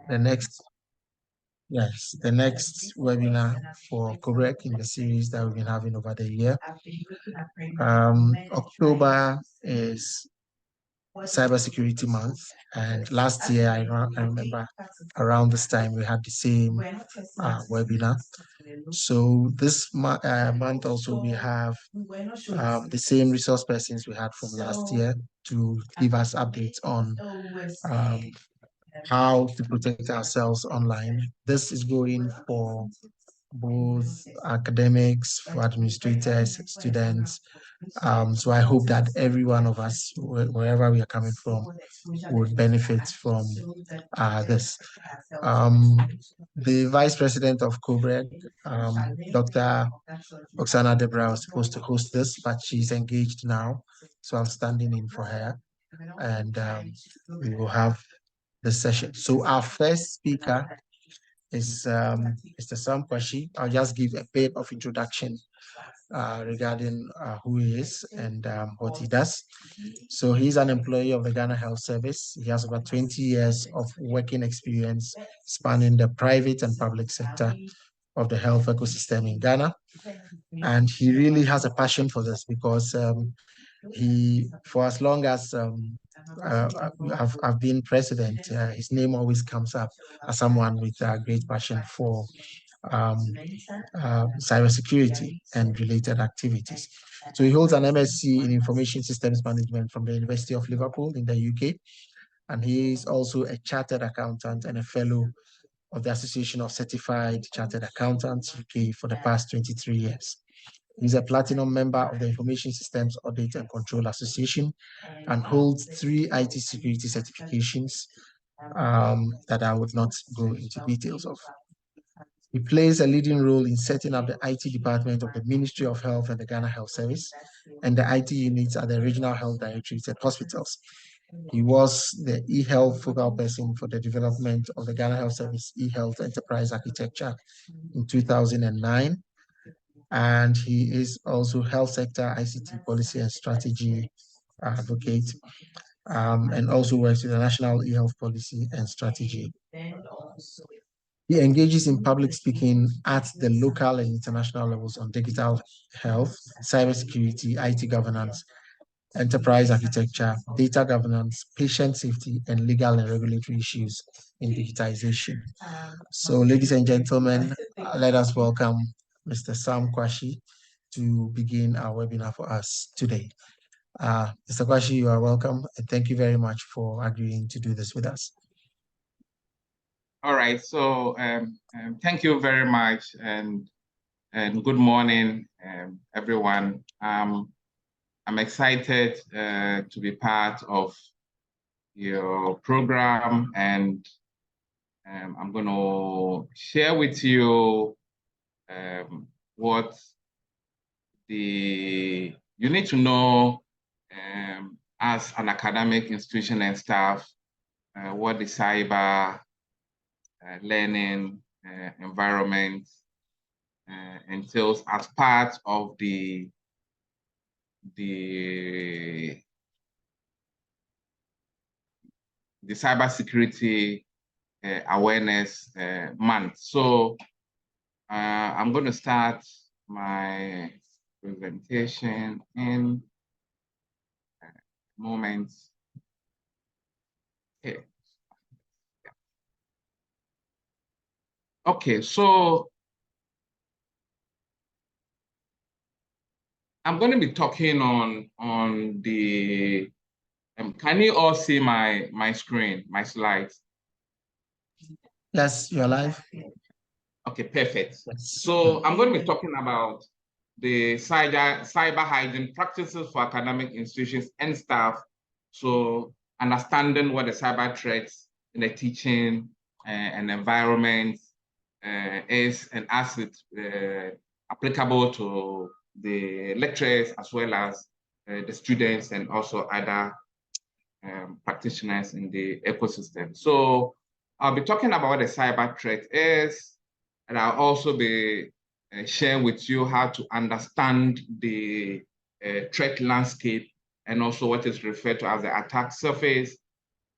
the next webinar for COBREG in the series that we've been having over the year. October is Cybersecurity Month, and last year I remember around this time we had the same webinar. So this month also we have the same resource persons we had from last year to give us updates on how to protect ourselves online. This is going for both academics, for administrators, students. So I hope that every one of us, wherever we are coming from, would benefit from this. The Vice President of COBREG, Dr. Oksana Debra, was supposed to host this, but she's engaged now. So I'm standing in for her, and we will have the session. So our first speaker is Mr. Sam Quarshie. I'll just give a bit of introduction regarding who he is and what he does. So he's an employee of the Ghana Health Service. He has about 20 years of working experience spanning the private and public sector of the health ecosystem in Ghana. And he really has a passion for this because for as long as I've been president, his name always comes up as someone with a great passion for cybersecurity and related activities. So he holds an MSc in Information Systems Management from the University of Liverpool in the UK. And he is also a chartered accountant and a fellow of the Association of Certified Chartered Accountants UK for the past 23 years. He's a platinum member of the Information Systems Audit and Control Association and holds 3 IT security certifications that I would not go into details of. He plays a leading role in setting up the IT department of the Ministry of Health and the Ghana Health Service and the IT units at the regional health directorates and hospitals. He was the e-health focal person for the development of the Ghana Health Service e-health enterprise architecture in 2009. And he is also health sector ICT policy and strategy advocate, and also works with the National e-health policy and strategy. He engages in public speaking at the local and international levels on digital health, cybersecurity, IT governance, enterprise architecture, data governance, patient safety, and legal and regulatory issues in digitization. So, ladies and gentlemen, let us welcome Mr. Sam Quarshie to begin our webinar for us today. Mr. Quarshie, you are welcome, and thank you very much for agreeing to do this with us. All right, so thank you very much, and good morning, everyone. I'm excited to be part of your program, and I'm going to share with you what you need to know as an academic institution and staff, what the cyber learning environment entails as part of the cybersecurity awareness month. So I'm going to start my presentation in a moment. Okay. Okay, so I'm going to be talking on the. Can you all see my screen, my slides? Yes, you're live. Okay, perfect. Yes. So I'm going to be talking about the cyber hygiene practices for academic institutions and staff. So understanding what the cyber threats in the teaching and environment is, and as it's applicable to the lecturers as well as the students and also other practitioners in the ecosystem. So I'll be talking about what the cyber threat is, and I'll also be sharing with you how to understand the threat landscape and also what is referred to as the attack surface,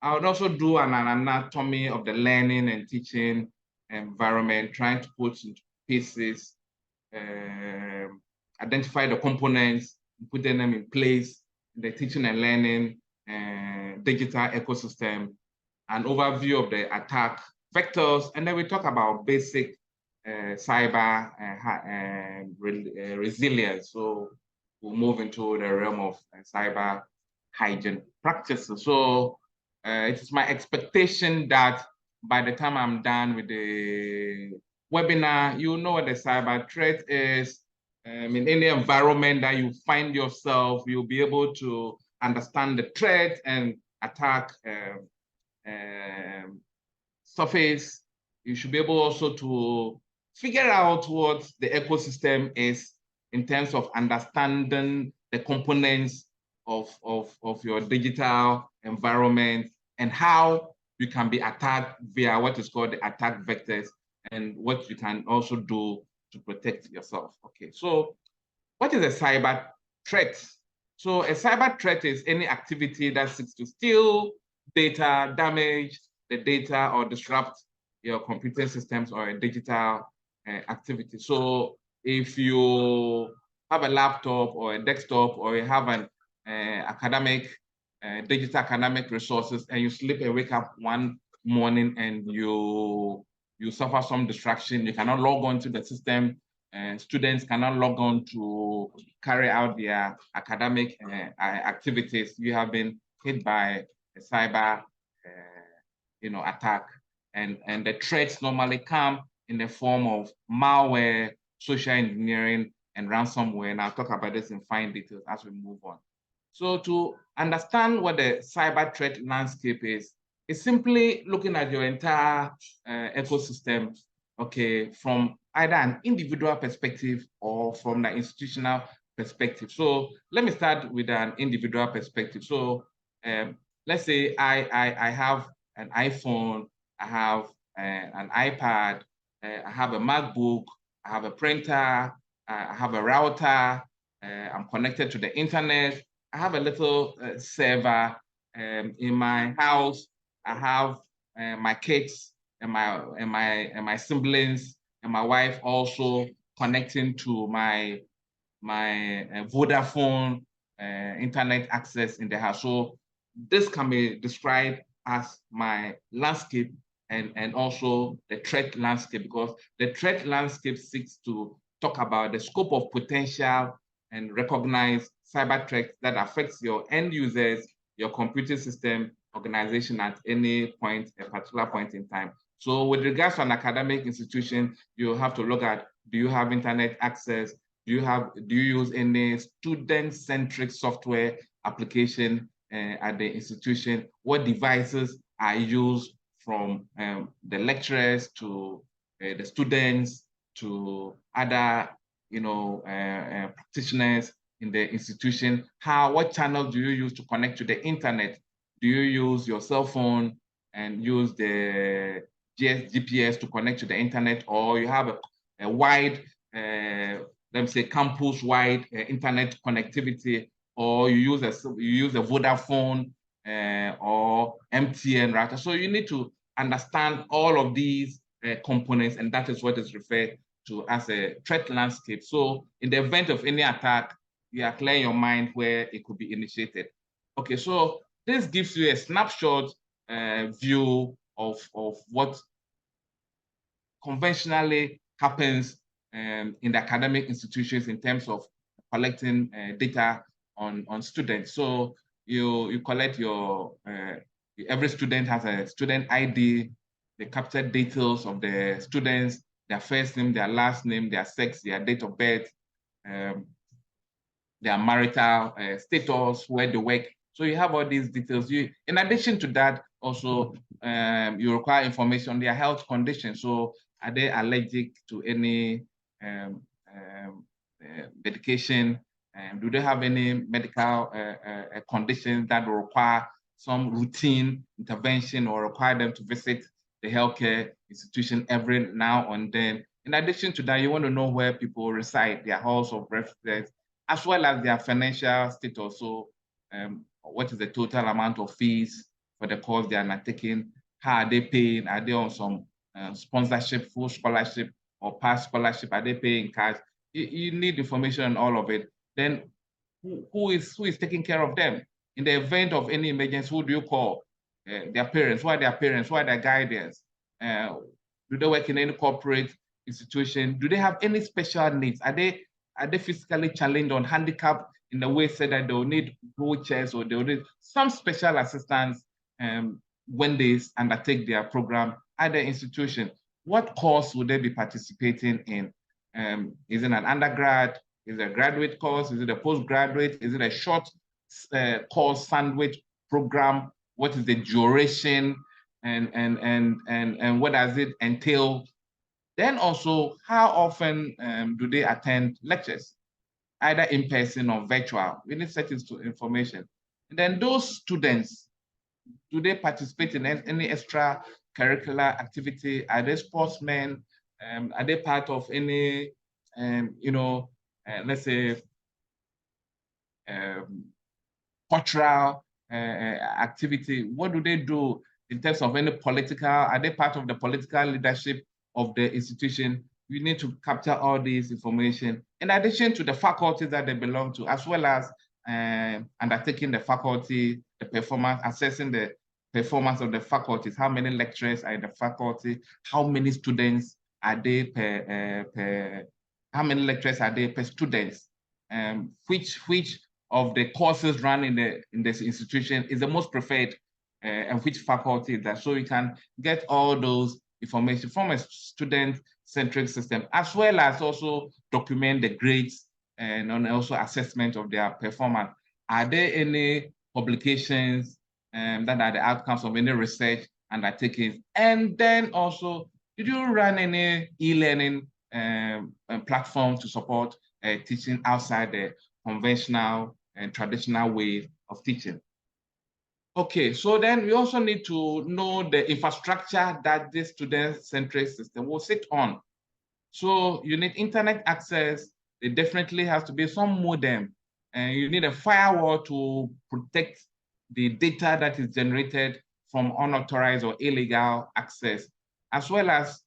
I would also do an anatomy of the learning and teaching environment, trying to put into pieces, identify the components, putting them in place, the teaching and learning digital ecosystem, an overview of the attack vectors, and then we talk about basic cyber resilience. So we'll move into the realm of cyber hygiene practices. So it's my expectation that by the time I'm done with the webinar, you know what the cyber threat is. In any environment that you find yourself, you'll be able to understand the threat and attack surface. You should be able also to figure out what the ecosystem is in terms of understanding the components of your digital environment and how you can be attacked via what is called the attack vectors and what you can also do to protect yourself. Okay, so what is a cyber threat? So a cyber threat is any activity that seeks to steal data, damage the data, or disrupt your computer systems or a digital activity. So if you have a laptop or a desktop, or you have an digital academic resources, and you sleep and wake up one morning and you suffer some distraction, you cannot log on to the system, students cannot log on to carry out their academic activities, you have been hit by a cyber attack. And the threats normally come in the form of malware, social engineering, and ransomware. And I'll talk about this in fine details as we move on. So to understand what the cyber threat landscape is, it's simply looking at your entire ecosystem, okay, from either an individual perspective or from the institutional perspective. So let me start with an individual perspective. So let's say I have an iPhone, I have an iPad, I have a MacBook, I have a printer, I have a router, I'm connected to the internet, I have a little server in my house, I have my kids and my siblings and my wife also connecting to my Vodafone internet access in the house. So this can be described as my landscape and also the threat landscape, because the threat landscape seeks to talk about the scope of potential and recognize cyber threats that affects your end users, your computer system, organization at any point, a particular point in time. So with regards to an academic institution, you have to look at, do you have internet access? Do you use any student-centric software application at the institution? What devices are used from the lecturers to the students to other practitioners in the institution? What channel do you use to connect to the internet? Do you use your cell phone and use the GPS to connect to the internet, or you have a wide, let me say, campus-wide internet connectivity, or you use a Vodafone or MTN router? So you need to understand all of these components, and that is what is referred to as a threat landscape. So in the event of any attack, you are clear in your mind where it could be initiated. Okay, so this gives you a snapshot view of what conventionally happens in the academic institutions in terms of collecting data on students. So you collect your, every student has a student ID, the captured details of the students, their first name, their last name, their sex, their date of birth, their marital status, where they work. So you have all these details. In addition to that, also you require information on their health condition. So are they allergic to any medication? Do they have any medical conditions that will require some routine intervention or require them to visit the healthcare institution every now and then? In addition to that, you want to know where people reside, their halls of residence, as well as their financial status. So what is the total amount of fees for the course they are not taking. How are they paying? Are they on some sponsorship, full scholarship, or past scholarship? Are they paying cash? You need information on all of it. Then who is taking care of them? In the event of any emergency, who do you call? Their parents. Who are their parents? Who are their guardians? Do they work in any corporate institution? Do they have any special needs? Are they physically challenged or handicapped in the way said that they will need wheelchairs or they will need some special assistance when they undertake their program at the institution? What course would they be participating in? Is it an undergrad? Is it a graduate course? Is it a postgraduate? Is it a short course sandwich program? What is the duration? And what does it entail? Then also, how often do they attend lectures, either in person or virtual? We need such information. And then those students, do they participate in any extra curricular activity? Are they sportsmen? Are they part of any, let's say, cultural activity? What do they do in terms of any political? Are they part of the political leadership of the institution? We need to capture all this information in addition to the faculty that they belong to, as well as undertaking the faculty, the performance, assessing the performance of the faculties. How many lecturers are in the faculty? How many students are they per how many lecturers are there per students? Which of the courses run in this institution is the most preferred, and which faculty is that? So you can get all those information from a student-centric system, as well as also document the grades and also assessment of their performance. Are there any publications that are the outcomes of any research undertaking? And then also, did you run any e-learning platform to support teaching outside the conventional and traditional way of teaching? Okay, so then we also need to know the infrastructure that this student-centric system will sit on. So you need internet access. There definitely has to be some modem, and you need a firewall to protect the data that is generated from unauthorized or illegal access, as well as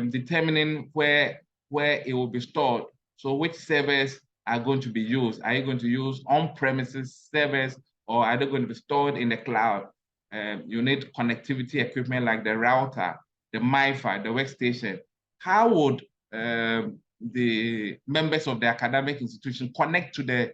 determining where it will be stored. So which servers are going to be used? Are you going to use on-premises servers, or are they going to be stored in the cloud? You need connectivity equipment like the router, the MiFi, the workstation. How would the members of the academic institution connect to the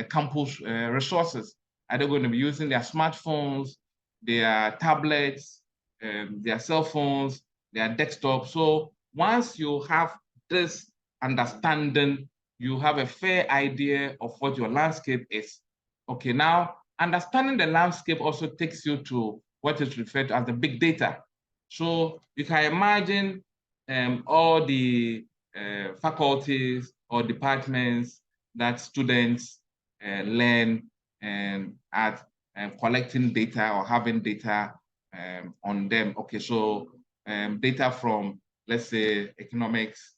campus resources? Are they going to be using their smartphones, their tablets, their cell phones, their desktop? So once you have this understanding, you have a fair idea of what your landscape is. Okay, now understanding the landscape also takes you to what is referred to as the big data. So you can imagine all the faculties or departments that students learn at collecting data or having data on them. Okay, so data from, let's say, economics,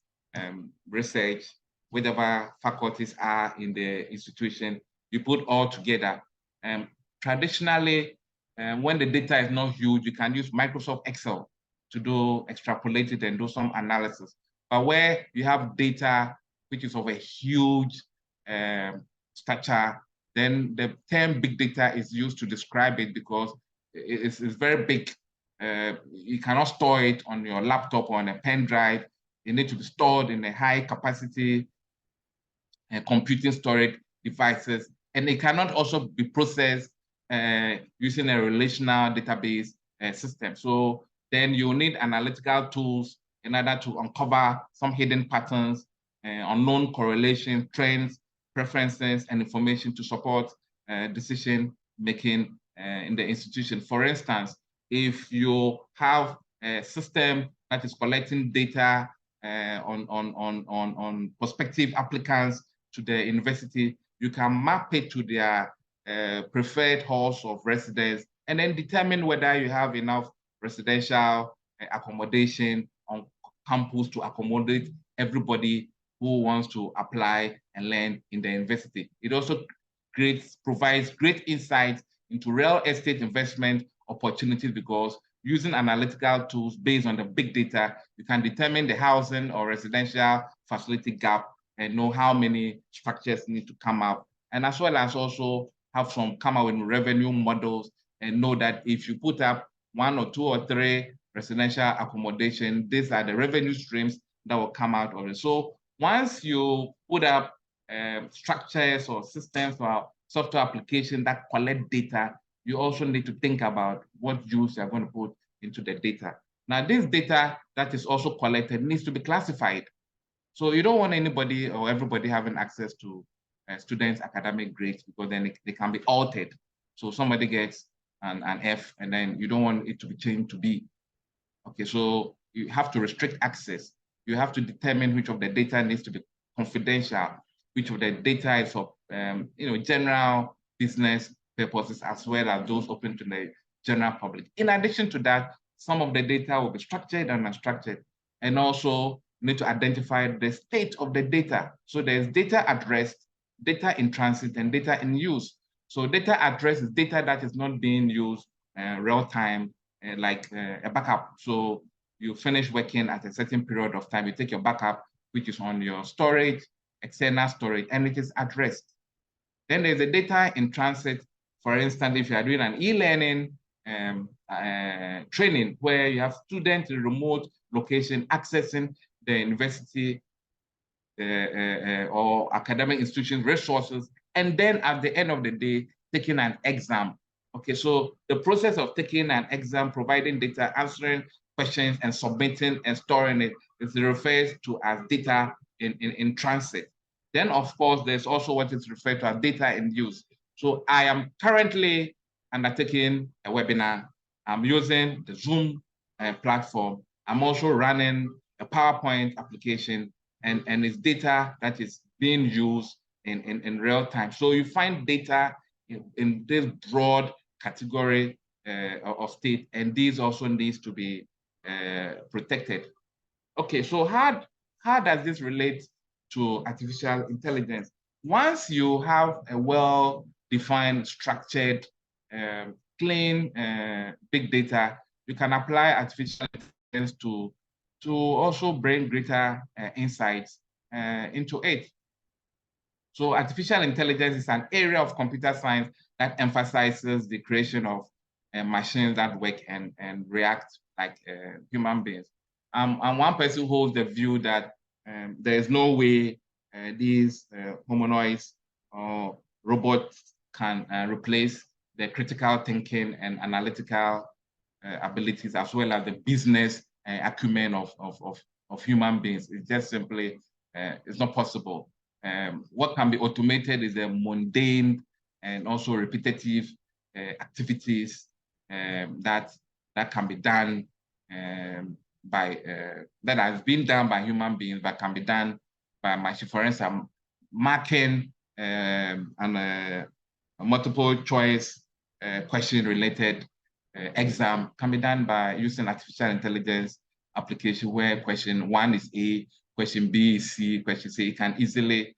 research, whatever faculties are in the institution, you put all together. Traditionally, when the data is not huge, you can use Microsoft Excel to do extrapolate it and do some analysis. But where you have data which is of a huge stature, then the term big data is used to describe it because it's very big. You cannot store it on your laptop or on a pen drive. It needs to be stored in a high capacity computing storage devices, and it cannot also be processed using a relational database system. So then you need analytical tools in order to uncover some hidden patterns, unknown correlations, trends, preferences, and information to support decision making in the institution. For instance, if you have a system that is collecting data on prospective applicants to the university, you can map it to their preferred halls of residence and then determine whether you have enough residential accommodation on campus to accommodate everybody who wants to apply and learn in the university. It also provides great insight into real estate investment opportunities, because using analytical tools based on the big data, you can determine the housing or residential facility gap and know how many structures need to come up, and as well as also have some come out with revenue models and know that if you put up 1 or 2 or 3 residential accommodation, these are the revenue streams that will come out of it. So once you put up structures or systems or software application that collect data, you also need to think about what use you're going to put into the data. Now, this data that is also collected needs to be classified. So you don't want anybody or everybody having access to students' academic grades, because then they can be altered. So somebody gets an F, and then you don't want it to be changed to B. Okay, so you have to restrict access. You have to determine which of the data needs to be confidential, which of the data is for general business purposes, as well as those open to the general public. In addition to that, some of the data will be structured and unstructured, and also need to identify the state of the data. So there's data at rest, data in transit, and data in use. So data at rest is data that is not being used real time, like a backup. So you finish working at a certain period of time, you take your backup, which is on your storage, external storage, and it is at rest. Then there's the data in transit. For instance, if you are doing an e-learning training where you have students in remote location accessing the university or academic institution resources, and then at the end of the day, taking an exam. Okay, so the process of taking an exam, providing data, answering questions, and submitting and storing it is referred to as data in transit. Then, of course, there's also what is referred to as data in use. So I am currently undertaking a webinar. I'm using the Zoom platform. I'm also running a PowerPoint application, and it's data that is being used in real time. So you find data in this broad category of state, and these also needs to be protected. Okay, so how does this relate to artificial intelligence? Once you have a well-defined, structured, clean big data, you can apply artificial intelligence to also bring greater insights into it. So artificial intelligence is an area of computer science that emphasizes the creation of machines that work and react like human beings. And one person holds the view that there is no way these humanoids or robots can replace the critical thinking and analytical abilities, as well as the business acumen of human beings. It's just simply, it's not possible. What can be automated is the mundane and also repetitive activities that can be done that has been done by human beings, but can be done by machine. For instance, marking and multiple choice question related exam can be done by using artificial intelligence application, where question 1 is A, question B is C, question C. It can easily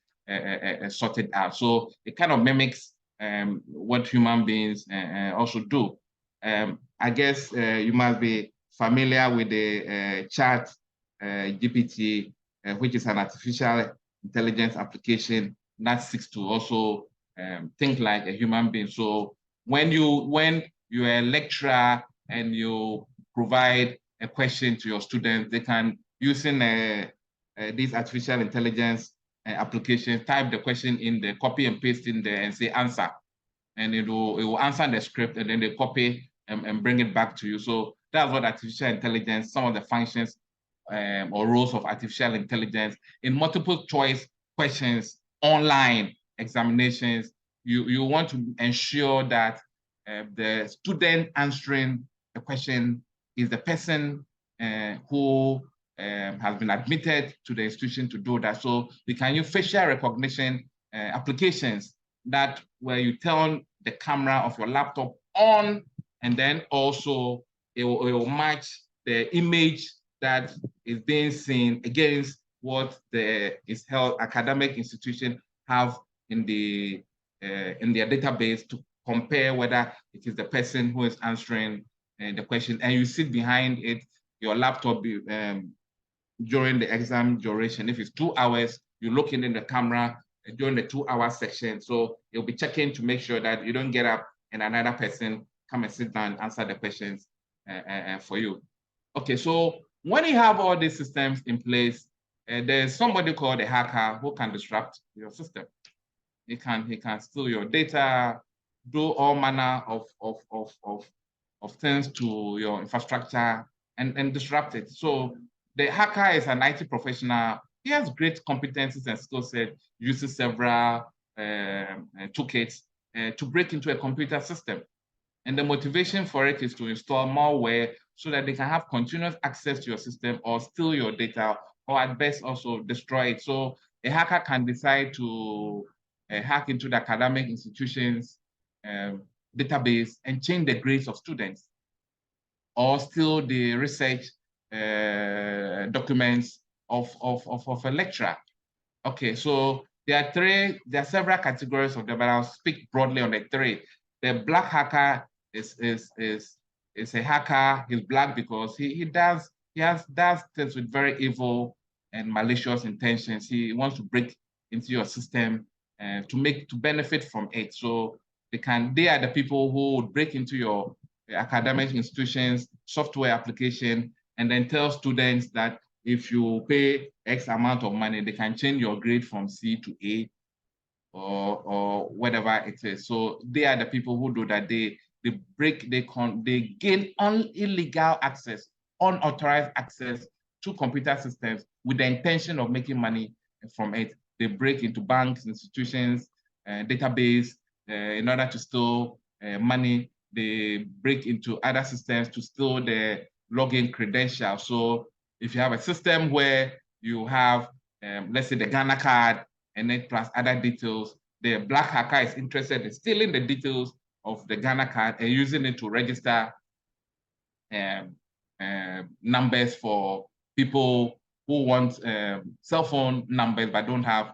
sort it out. So it kind of mimics what human beings also do. I guess you must be familiar with the chat GPT, which is an artificial intelligence application that seeks to also think like a human being. So when you're a lecturer and you provide a question to your students, they can, using these artificial intelligence applications, type the question in there, copy and paste in there, and say answer. And it will answer the script, and then they copy and bring it back to you. So that's what artificial intelligence, some of the functions or roles of artificial intelligence in multiple choice questions, online examinations. You want to ensure that the student answering the question is the person who has been admitted to the institution to do that. So we can use facial recognition applications that where you turn the camera of your laptop on, and then also it will match the image that is being seen against what the held academic institution have in their database to compare whether it is the person who is answering the question, and you sit behind it, your laptop during the exam duration. If it's 2 hours, you're looking in the camera during the 2-hour section. So you'll be checking to make sure that you don't get up and another person come and sit down and answer the questions for you. Okay, so when you have all these systems in place, there's somebody called a hacker who can disrupt your system. He can steal your data, do all manner of things to your infrastructure and disrupt it. So the hacker is an IT professional. He has great competencies and skill set, uses several toolkits to break into a computer system. And the motivation for it is to install malware so that they can have continuous access to your system or steal your data, or at best also destroy it. So a hacker can decide to hack into the academic institutions database and change the grades of students, or steal the research documents of a lecturer. Okay, so there are several categories of them, but I'll speak broadly on the three. The black hacker is a hacker. He's black because he does things with very evil and malicious intentions. He wants to break into your system to benefit from it. So they are the people who would break into your academic institutions, software application, and then tell students that if you pay X amount of money, they can change your grade from C to A or whatever it is. So they are the people who do that. They gain illegal access, unauthorized access to computer systems with the intention of making money from it. They break into banks, institutions, database in order to steal money. They break into other systems to steal the login credentials. So if you have a system where you have, let's say, the Ghana card and then plus other details, the black hacker is interested in stealing the details of the Ghana card and using it to register numbers for people who want cell phone numbers but don't have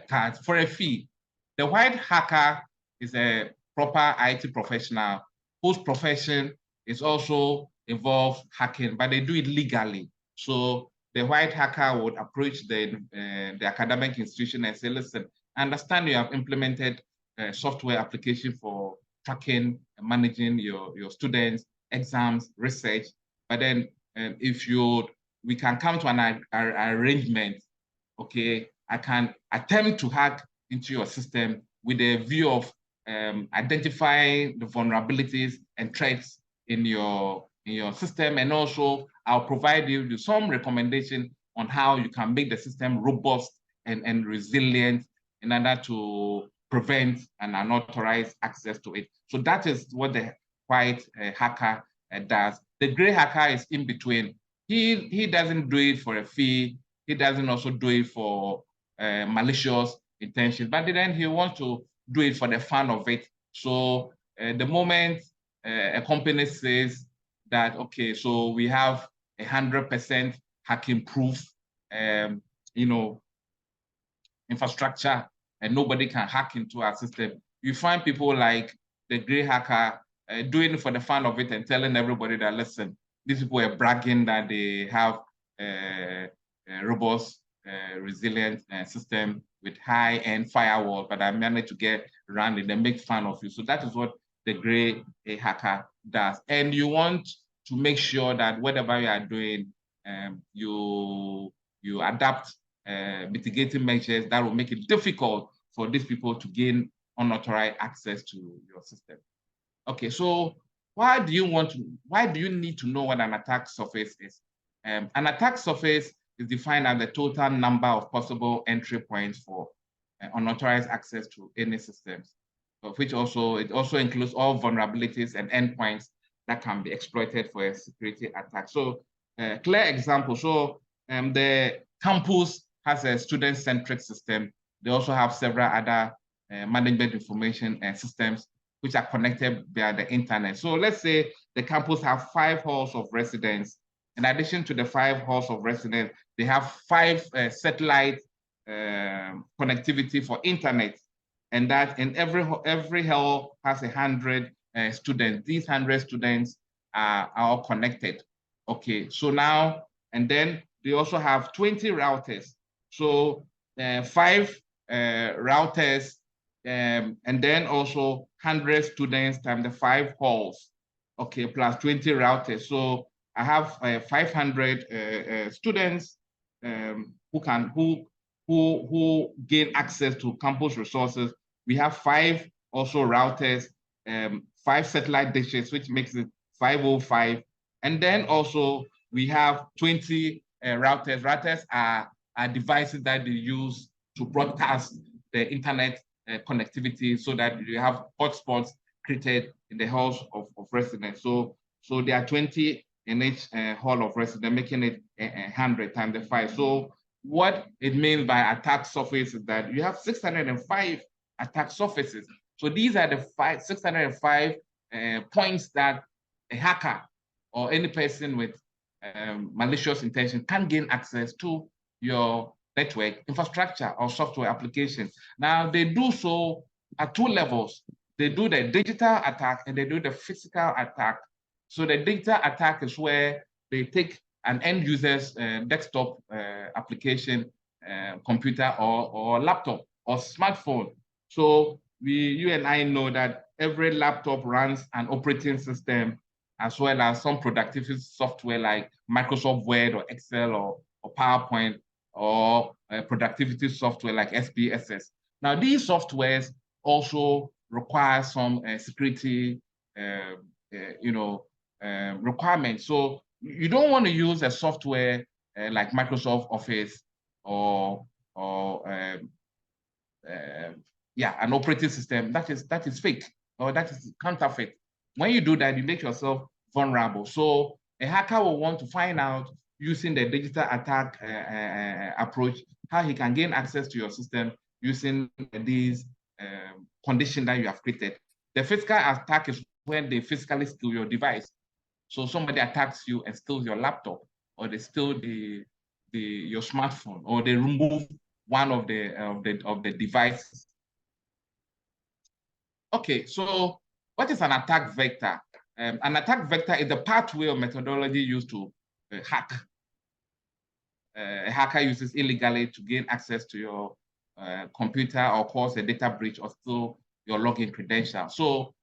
cards for a fee. The white hacker is a proper IT professional whose profession is also involved hacking, but they do it legally. So the white hacker would approach the academic institution and say, listen, I understand you have implemented a software application for tracking and managing your students, exams, research, but then we can come to an arrangement, okay? I can attempt to hack into your system with a view of identifying the vulnerabilities and threats in your system, and also I'll provide you with some recommendation on how you can make the system robust and resilient in order to prevent an unauthorized access to it. So that is what the white hacker does. The gray hacker is in between. He doesn't do it for a fee. He doesn't also do it for malicious intention, but then he wants to do it for the fun of it. So the moment a company says that, okay, so we have 100% hacking proof, infrastructure, and nobody can hack into our system, you find people like the gray hacker doing it for the fun of it and telling everybody that, listen, these people are bragging that they have a robust, resilient system with high-end firewall, but I managed to get around it and make fun of you. So that is what the gray hacker does. And you want to make sure that whatever you are doing, you adapt mitigating measures that will make it difficult for these people to gain unauthorized access to your system. Okay, so why do you need to know what an attack surface is? An attack surface is defined as the total number of possible entry points for unauthorized access to any systems, which also includes all vulnerabilities and endpoints that can be exploited for a security attack. So clear example, so the campus has a student-centric system. They also have several other management information systems which are connected via the internet. So let's say the campus have 5 halls of residence. In addition to the 5 halls of residence, they have 5 satellite connectivity for internet. and that in every hall has 100 students. These 100 students are all connected. Okay, so now, and then they also have 20 routers. So 5 routers, and then also 100 students times the 5 halls. Okay, plus 20 routers. So I have 500 students who gain access to campus resources. We have 5 also routers, 5 satellite dishes, which makes it 505. And then also we have 20 routers. Routers are devices that they use to broadcast the internet connectivity so that you have hotspots created in the halls of residence. So there are 20 in each hall of residence, making it 100 times the 5. So what it means by attack surface is that you have 605 attack surfaces. So these are the 605 points that a hacker or any person with malicious intention can gain access to your network infrastructure or software application. Now, they do so at 2 levels. They do the digital attack and they do the physical attack. So the digital attack is where they take an end user's desktop application, computer or laptop or smartphone. So you and I know that every laptop runs an operating system as well as some productivity software like Microsoft Word or Excel or PowerPoint or productivity software like SPSS. Now, these softwares also require some security requirements. So you don't want to use a software like Microsoft Office or an operating system that is fake or that is counterfeit. When you do that, you make yourself vulnerable. So a hacker will want to find out using the digital attack approach how he can gain access to your system using these conditions that you have created. The physical attack is when they physically steal your device. So somebody attacks you and steals your laptop, or they steal your smartphone, or they remove one of the devices. Okay, so what is an attack vector? An attack vector is the pathway or methodology used to hack. A hacker uses illegally to gain access to your computer or cause a data breach or steal your login credentials. So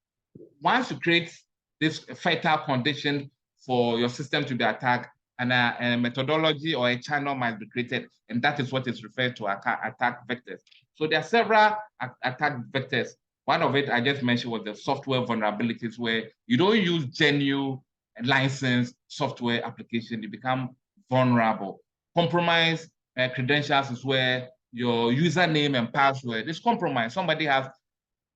once you create this fatal condition for your system to be attacked, and a methodology or a channel might be created, and that is what is referred to attack vectors. So there are several attack vectors. One of it I just mentioned was the software vulnerabilities, where you don't use genuine licensed software application, you become vulnerable. Compromised credentials is where your username and password is compromised. Somebody has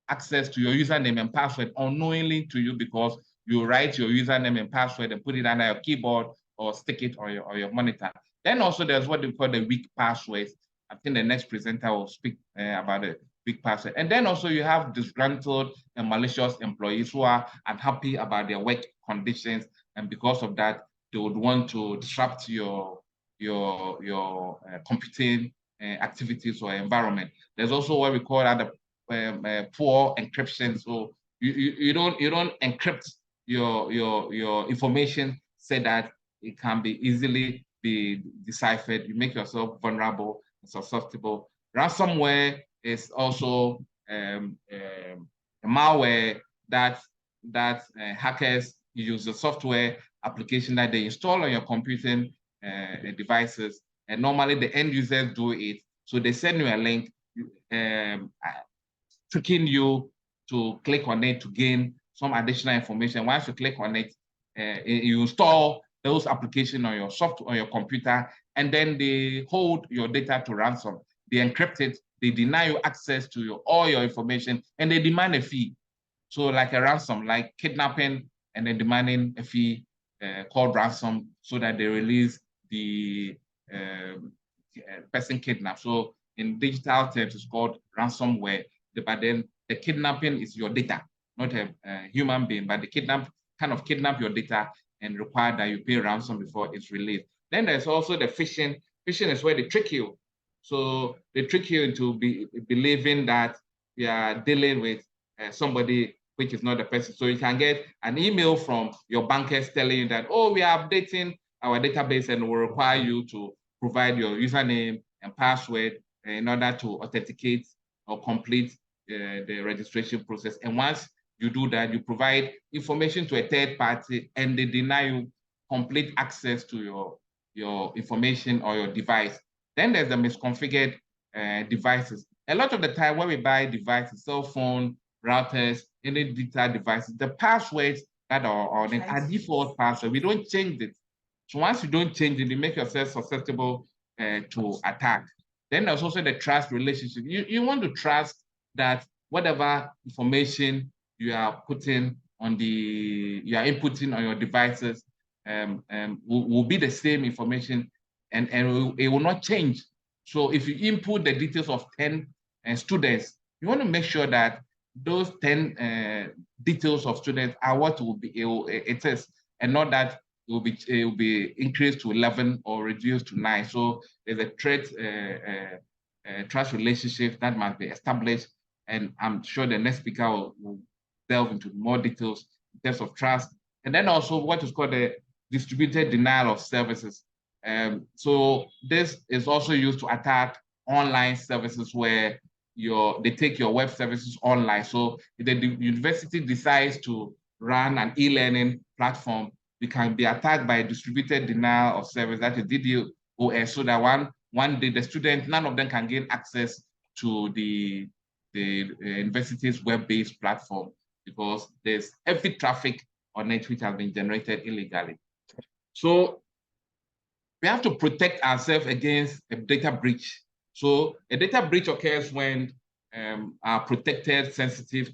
access to your username and password unknowingly to you because you write your username and password and put it under your keyboard or stick it on your monitor. Then also there's what we call the weak passwords. I think the next presenter will speak about the weak password. And then also you have disgruntled and malicious employees who are unhappy about their work conditions, and because of that, they would want to disrupt your computing activities or environment. There's also what we call the poor encryption. So you don't encrypt your information so that it can be easily be deciphered. You make yourself vulnerable and susceptible. Ransomware is also a malware that hackers use the software application that they install on your computing devices, and normally the end users do it. So they send you a link, tricking you to click on it to gain some additional information. Once you click on it, you install those applications on your software, on your computer, and then they hold your data to ransom. They encrypt it, they deny you access to all your information, and they demand a fee. So like a ransom, like kidnapping, and then demanding a fee called ransom so that they release the person kidnapped. So in digital terms, it's called ransomware. But then the kidnapping is your data, not a human being, but the kidnap your data and require that you pay ransom before it's released. Then there's also the phishing. Phishing is where they trick you. So they trick you into believing that we are dealing with somebody which is not the person. So you can get an email from your bankers telling you that, oh, we are updating our database and will require you to provide your username and password in order to authenticate or complete the registration process. And once you do that, you provide information to a third party and they deny you complete access to your information or your device. Then there's the misconfigured devices. A lot of the time when we buy devices, cell phone, routers, any digital devices, the passwords that are on it are default password. We don't change it. So once you don't change it, you make yourself susceptible to attack. Then there's also the trust relationship. You want to trust that whatever information you are putting on you are inputting on your devices will be the same information and it will not change. So if you input the details of 10 students, you want to make sure that those 10 details of students are what it is, and not that it will be increased to 11 or reduced to 9. So there's a trust relationship that must be established, and I'm sure the next speaker will delve into more details in terms of trust. And then also what is called the distributed denial of services. So this is also used to attack online services where they take your web services online. So if the university decides to run an e-learning platform, we can be attacked by distributed denial of service, that is DDoS, so that one day the student, none of them can gain access to the university's web-based platform because there's heavy traffic on it which has been generated illegally. So we have to protect ourselves against a data breach. So a data breach occurs when our protected, sensitive,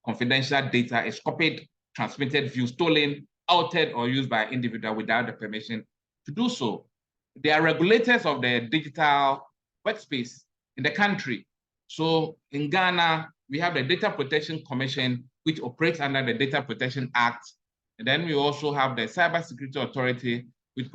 confidential data is copied, transmitted, viewed, stolen, altered, or used by an individual without the permission to do so. There are regulators of the digital workspace in the country. So in Ghana, we have the Data Protection Commission, which operates under the Data Protection Act. And then we also have the Cybersecurity Authority, which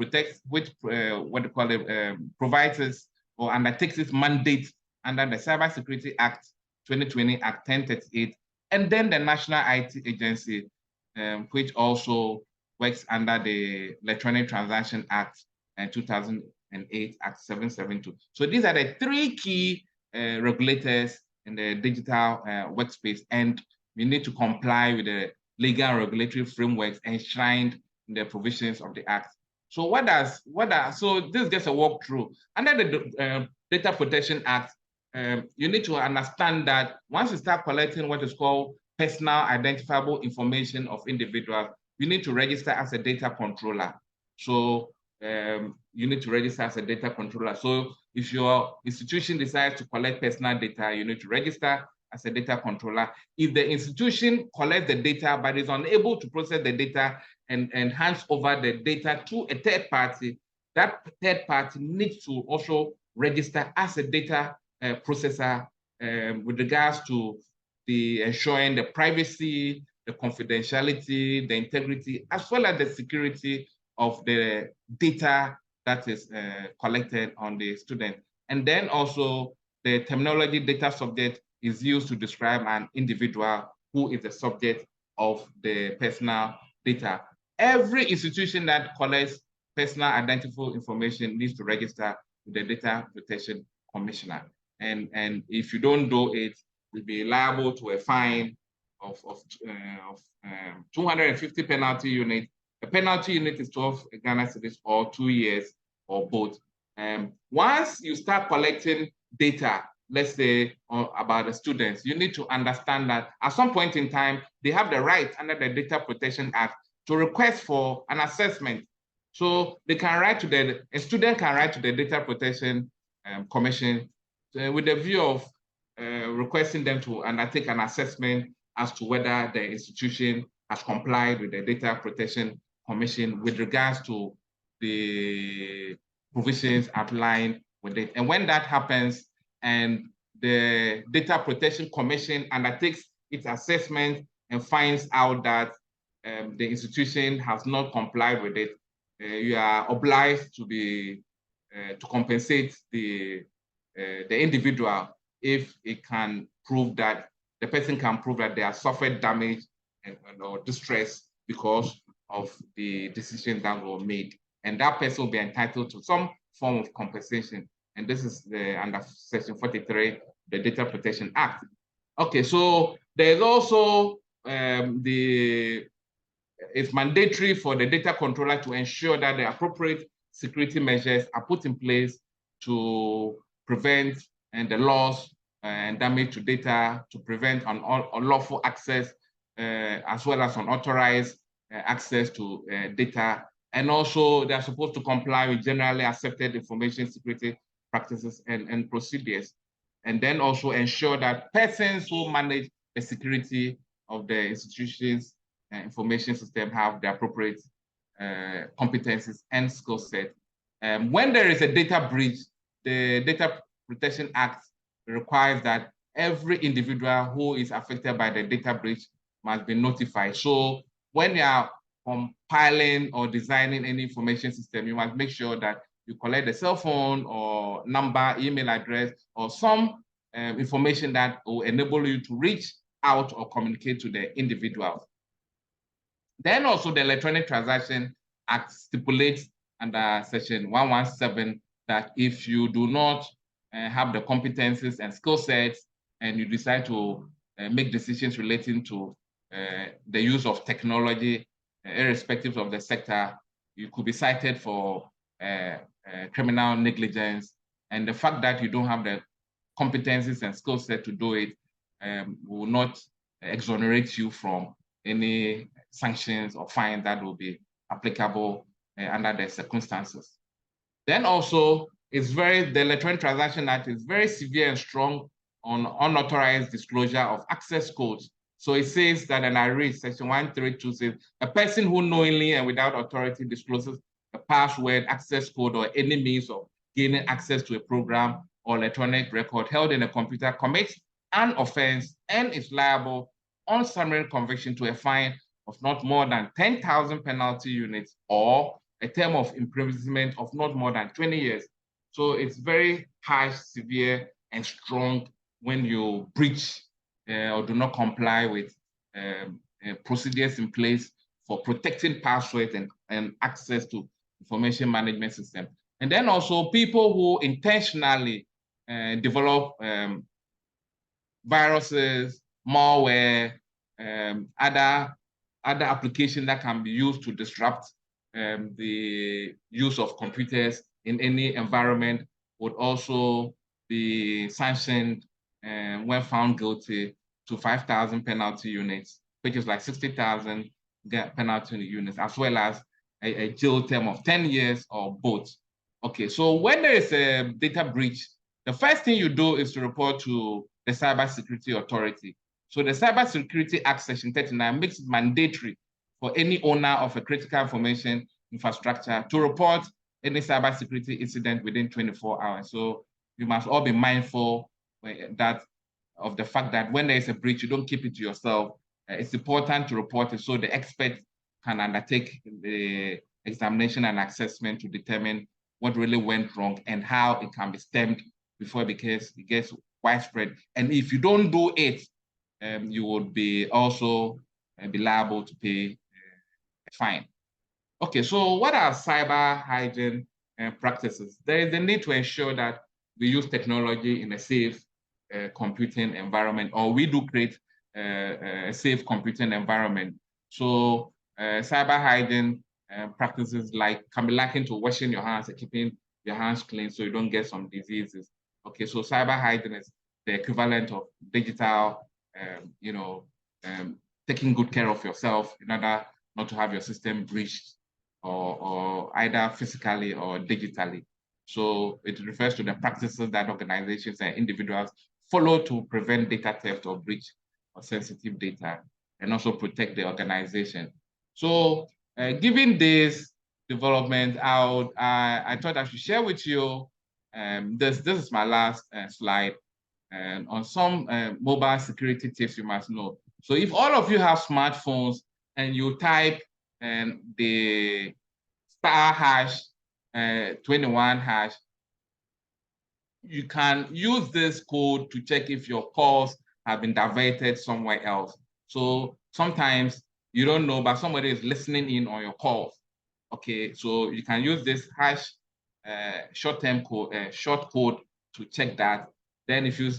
provides us or undertakes its mandate under the Cybersecurity Act 2020, Act 1038, and then the National IT Agency, which also works under the Electronic Transaction Act 2008, Act 772. So these are the three key regulators in the digital workspace, and we need to comply with the legal and regulatory frameworks enshrined in the provisions of the Act. So so this is just a walkthrough. Under the Data Protection Act, you need to understand that once you start collecting what is called personal identifiable information of individuals, you need to register as a data controller. So you need to register as a data controller. So if your institution decides to collect personal data, you need to register as a data controller. If the institution collects the data but is unable to process the data and hands over the data to a third party, that third party needs to also register as a data processor with regards to ensuring the privacy, the confidentiality, the integrity, as well as the security of the data that is collected on the student. And then also the terminology data subject is used to describe an individual who is the subject of the personal data. Every institution that collects personal identifiable information needs to register with the Data Protection Commissioner. And if you don't do it, you'll be liable to a fine of 250 penalty unit. The penalty unit is 12 Ghana cedis or 2 years or both. Once you start collecting data, let's say about the students, you need to understand that at some point in time, they have the right under the Data Protection Act to request for an assessment. So they can write to a student can write to the Data Protection Commission with the view of requesting them to undertake an assessment as to whether the institution has complied with the Data Protection Commission with regards to the provisions outlined with it. And when that happens and the Data Protection Commission undertakes its assessment and finds out that the institution has not complied with it, you are obliged to compensate the individual if it can prove that the person can prove that they have suffered damage or distress because of the decision that were made. And that person will be entitled to some form of compensation. And this is under Section 43, the Data Protection Act. Okay, so there's also it's mandatory for the data controller to ensure that the appropriate security measures are put in place to prevent the loss and damage to data, to prevent unlawful access, as well as unauthorized access to data. And also, they're supposed to comply with generally accepted information security practices and procedures. And then also ensure that persons who manage the security of the institution's information system have the appropriate competencies and skill set. When there is a data breach, the Data Protection Act requires that every individual who is affected by the data breach must be notified. So when you are compiling or designing any information system, you must make sure that you collect the cell phone or number, email address, or some information that will enable you to reach out or communicate to the individuals. Then also the Electronic Transaction Act stipulates under Section 117 that if you do not have the competencies and skill sets and you decide to make decisions relating to the use of technology, irrespective of the sector, you could be cited for criminal negligence. And the fact that you don't have the competencies and skill set to do it will not exonerate you from any sanctions or fines that will be applicable under the circumstances. Then also, the Electronic Transaction Act is very severe and strong on unauthorized disclosure of access codes. So it says that, and I read Section 132 says, a person who knowingly and without authority discloses a password, access code, or any means of gaining access to a program or electronic record held in a computer commits an offense and is liable on summary conviction to a fine of not more than 10,000 penalty units or a term of imprisonment of not more than 20 years. So it's very harsh, severe, and strong when you breach or do not comply with procedures in place for protecting passwords and access to information management system. And then also people who intentionally develop viruses, malware, other applications that can be used to disrupt the use of computers in any environment would also be sanctioned when found guilty to 5,000 penalty units, which is like 60,000 penalty units, as well as a jail term of 10 years or both. Okay, so when there is a data breach, the first thing you do is to report to the Cybersecurity Authority. So the Cybersecurity Act Section 39 makes it mandatory for any owner of a critical information infrastructure to report any cybersecurity incident within 24 hours. So you must all be mindful of the fact that when there is a breach, you don't keep it to yourself. It's important to report it so the expert can undertake the examination and assessment to determine what really went wrong and how it can be stemmed before it gets widespread. And if you don't do it, you would be also be liable to pay a fine. Okay, so what are cyber hygiene practices? There is a need to ensure that we use technology in a safe computing environment, or we do create a safe computing environment. So cyber hygiene practices can be likened to washing your hands and keeping your hands clean so you don't get some diseases. Okay, so cyber hygiene is the equivalent of digital, taking good care of yourself in order not to have your system breached or either physically or digitally. So it refers to the practices that organizations and individuals follow to prevent data theft or breach of sensitive data and also protect the organization. So given this development, I thought I should share with you, this is my last slide, on some mobile security tips you must know. So if all of you have smartphones and you type the *#21# you can use this code to check if your calls have been diverted somewhere else. So sometimes you don't know, but somebody is listening in on your calls. Okay, so you can use this hash short-term code, short code to check that. Then if you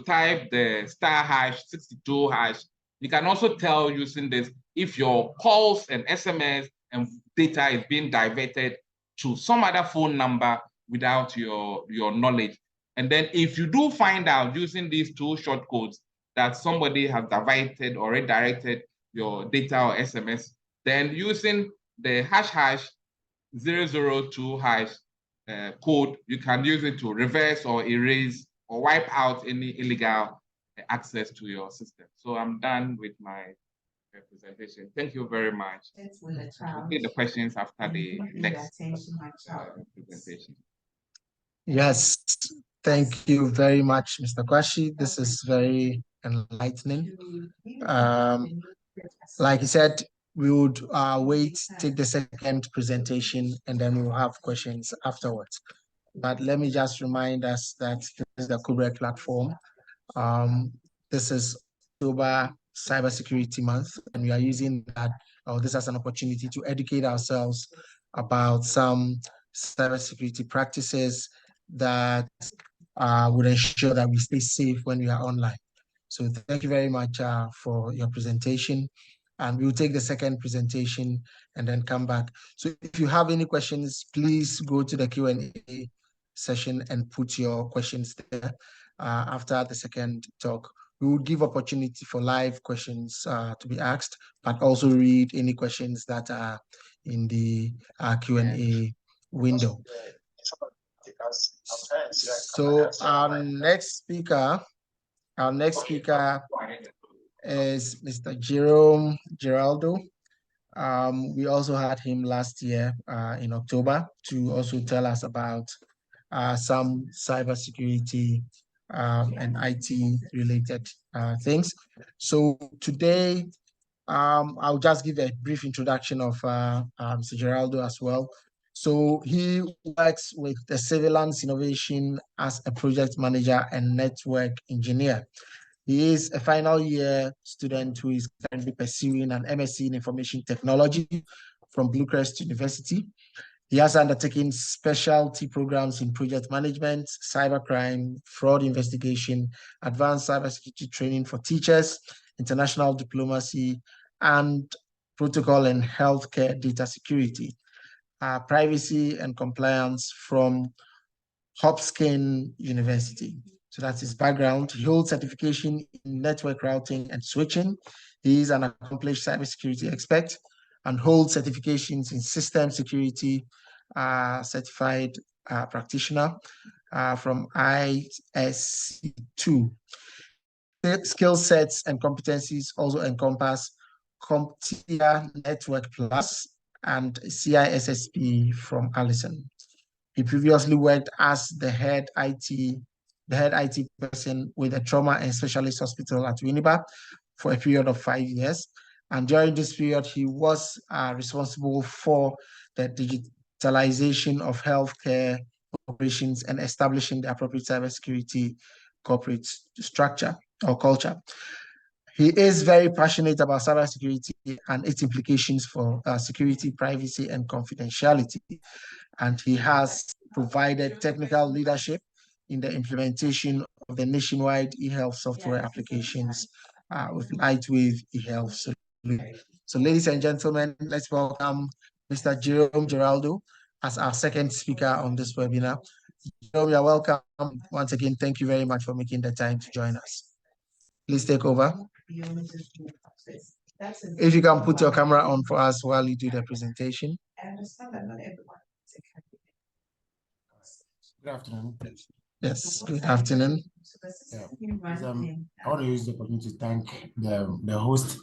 type the *62# you can also tell using this if your calls and SMS and data is being diverted to some other phone number without your knowledge. And then if you do find out using these two short codes that somebody has diverted or redirected your data or SMS, then using the #002# code, you can use it to reverse or erase or wipe out any illegal access to your system. So I'm done with my presentation. Thank you very much. We'll take the questions after the next presentation. Yes, thank you very much, Mr. Quarshie. This is very enlightening. Like he said, we would wait, take the second presentation, and then we'll have questions afterwards. But let me just remind us that this is the COBREG platform. This is October Cybersecurity Month, and we are using that, or this as an opportunity to educate ourselves about some cybersecurity practices that would ensure that we stay safe when we are online. So thank you very much for your presentation. And we will take the second presentation and then come back. So if you have any questions, please go to the Q&A session and put your questions there. After the second talk, we will give opportunity for live questions to be asked, but also read any questions that are in the Q&A window. So our next speaker is Mr. Jeerome Geraldo. We also had him last year in October to also tell us about some cybersecurity and IT related things. So today, I'll just give a brief introduction of Mr. Geraldo as well. So he works with the Surveillance Innovation as a project manager and network engineer. He is a final year student who is currently pursuing an MSc in Information Technology from Bluecrest University. He has undertaken specialty programs in project management, cybercrime, fraud investigation, advanced cybersecurity training for teachers, international diplomacy, and protocol and healthcare data security, privacy and compliance from Hopkins University. So that's his background. He holds certification in network routing and switching. He is an accomplished cybersecurity expert and holds certifications in system security, certified practitioner from ISC2. Skill sets and competencies also encompass CompTIA Network Plus and CISSP from Allison. He previously worked as the head IT person with a trauma and specialist hospital at Winneba for a period of 5 years. And during this period, he was responsible for the digitalization of healthcare operations and establishing the appropriate cybersecurity corporate structure or culture. He is very passionate about cybersecurity and its implications for security, privacy, and confidentiality. And he has provided technical leadership in the implementation of the nationwide e-health software applications with Lightwave e-health solution. So ladies and gentlemen, let's welcome Mr. Jeerome Geraldo as our second speaker on this webinar. Jeerome, you're welcome. Once again, thank you very much for making the time to join us. Please take over. If you can put your camera on for us while you do the presentation. Good afternoon. Yes, good afternoon. Yeah. I want to use the opportunity to thank the host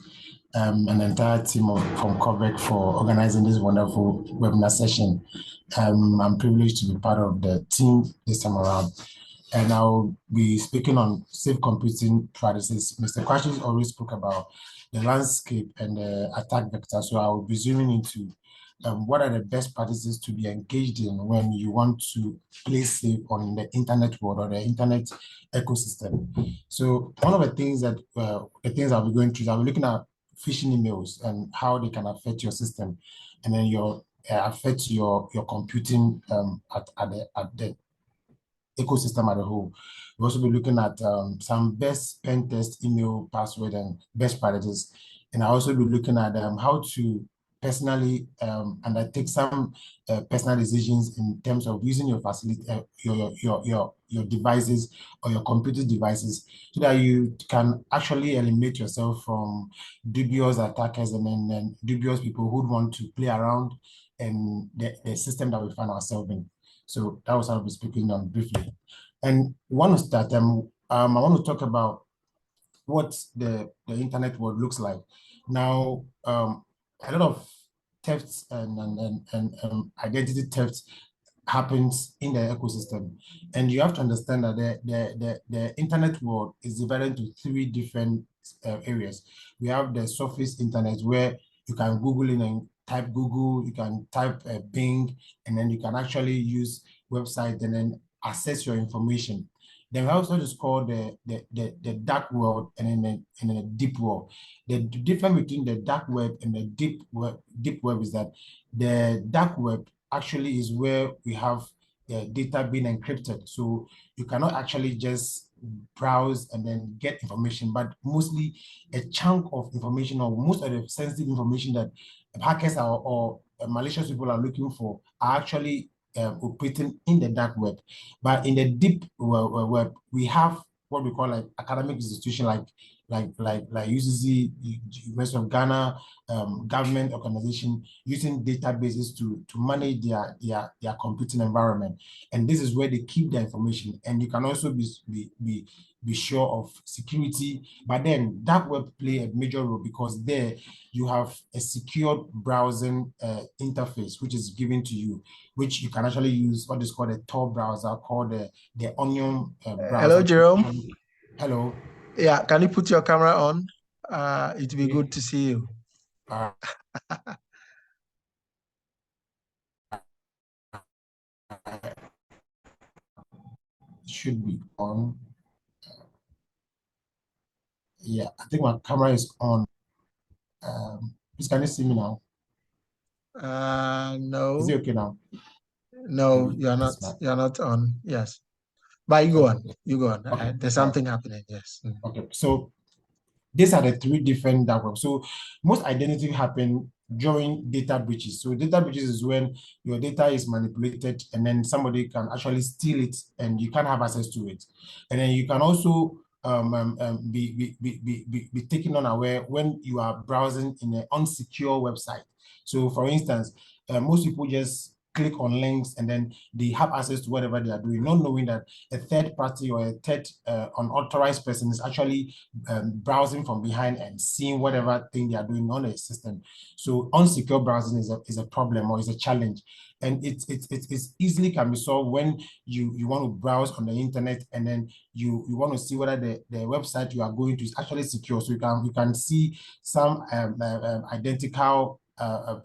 and the entire team from COBREG for organizing this wonderful webinar session. I'm privileged to be part of the team this time around. and I'll be speaking on safe computing practices. Mr. Quarshie already spoke about the landscape and the attack vector, so I'll be zooming into what are the best practices to be engaged in when you want to play safe on the internet world or the internet ecosystem. So one of the things that I'll be going through is I'll be looking at phishing emails and how they can affect your system, and then affect your computing at the ecosystem as a whole. We'll also be looking at some best pen test email password and best practices, and I'll also be looking at how to personally undertake some personal decisions in terms of using your facility, your devices or your computer devices, so that you can actually eliminate yourself from dubious attackers and then dubious people who want to play around in the system that we find ourselves in. So that was what I'll be speaking on briefly. And one is that I want to talk about what the internet world looks like. Now, a lot of thefts and identity thefts happens in the ecosystem. And you have to understand that the internet world is divided into three different areas. We have the surface internet, where you can Google in and type Google, you can type Bing, and then you can actually use website and then access your information. Then we also just call the dark world and then the deep world. The difference between the dark web and the deep web is that the dark web actually is where we have data being encrypted. So you cannot actually just browse and then get information, but mostly a chunk of information or most of the sensitive information that hackers or malicious people are looking for are actually operating in the dark web. But in the deep web, we have what we call like academic institution like UCC, University of Ghana, government organization using databases to manage their computing environment. And this is where they keep their information. And you can also be sure of security. But then dark web play a major role because there you have a secured browsing interface, which is given to you, which you can actually use what is called a Tor browser, called the Onion browser. Hello, Jeerome. Hello. Yeah, can you put your camera on? It'd be good to see you. Should be on. Yeah, I think my camera is on. Please, can you see me now? No. Is it okay now? No, you're not. You're not on. Yes, but you go on. You go on. Okay. There's something happening. Yes. Okay. So these are the three different dark web. So most identity happen during data breaches. So data breaches is when your data is manipulated and then somebody can actually steal it and you can't have access to it. And then you can also be taken unaware when you are browsing in an unsecure website. So for instance, most people just click on links and then they have access to whatever they are doing, not knowing that a third party or a third unauthorized person is actually browsing from behind and seeing whatever thing they are doing on a system. So unsecure browsing is a problem or is a challenge. And it's easily can be solved when you want to browse on the internet and then you want to see whether the website you are going to is actually secure. So you can see some identical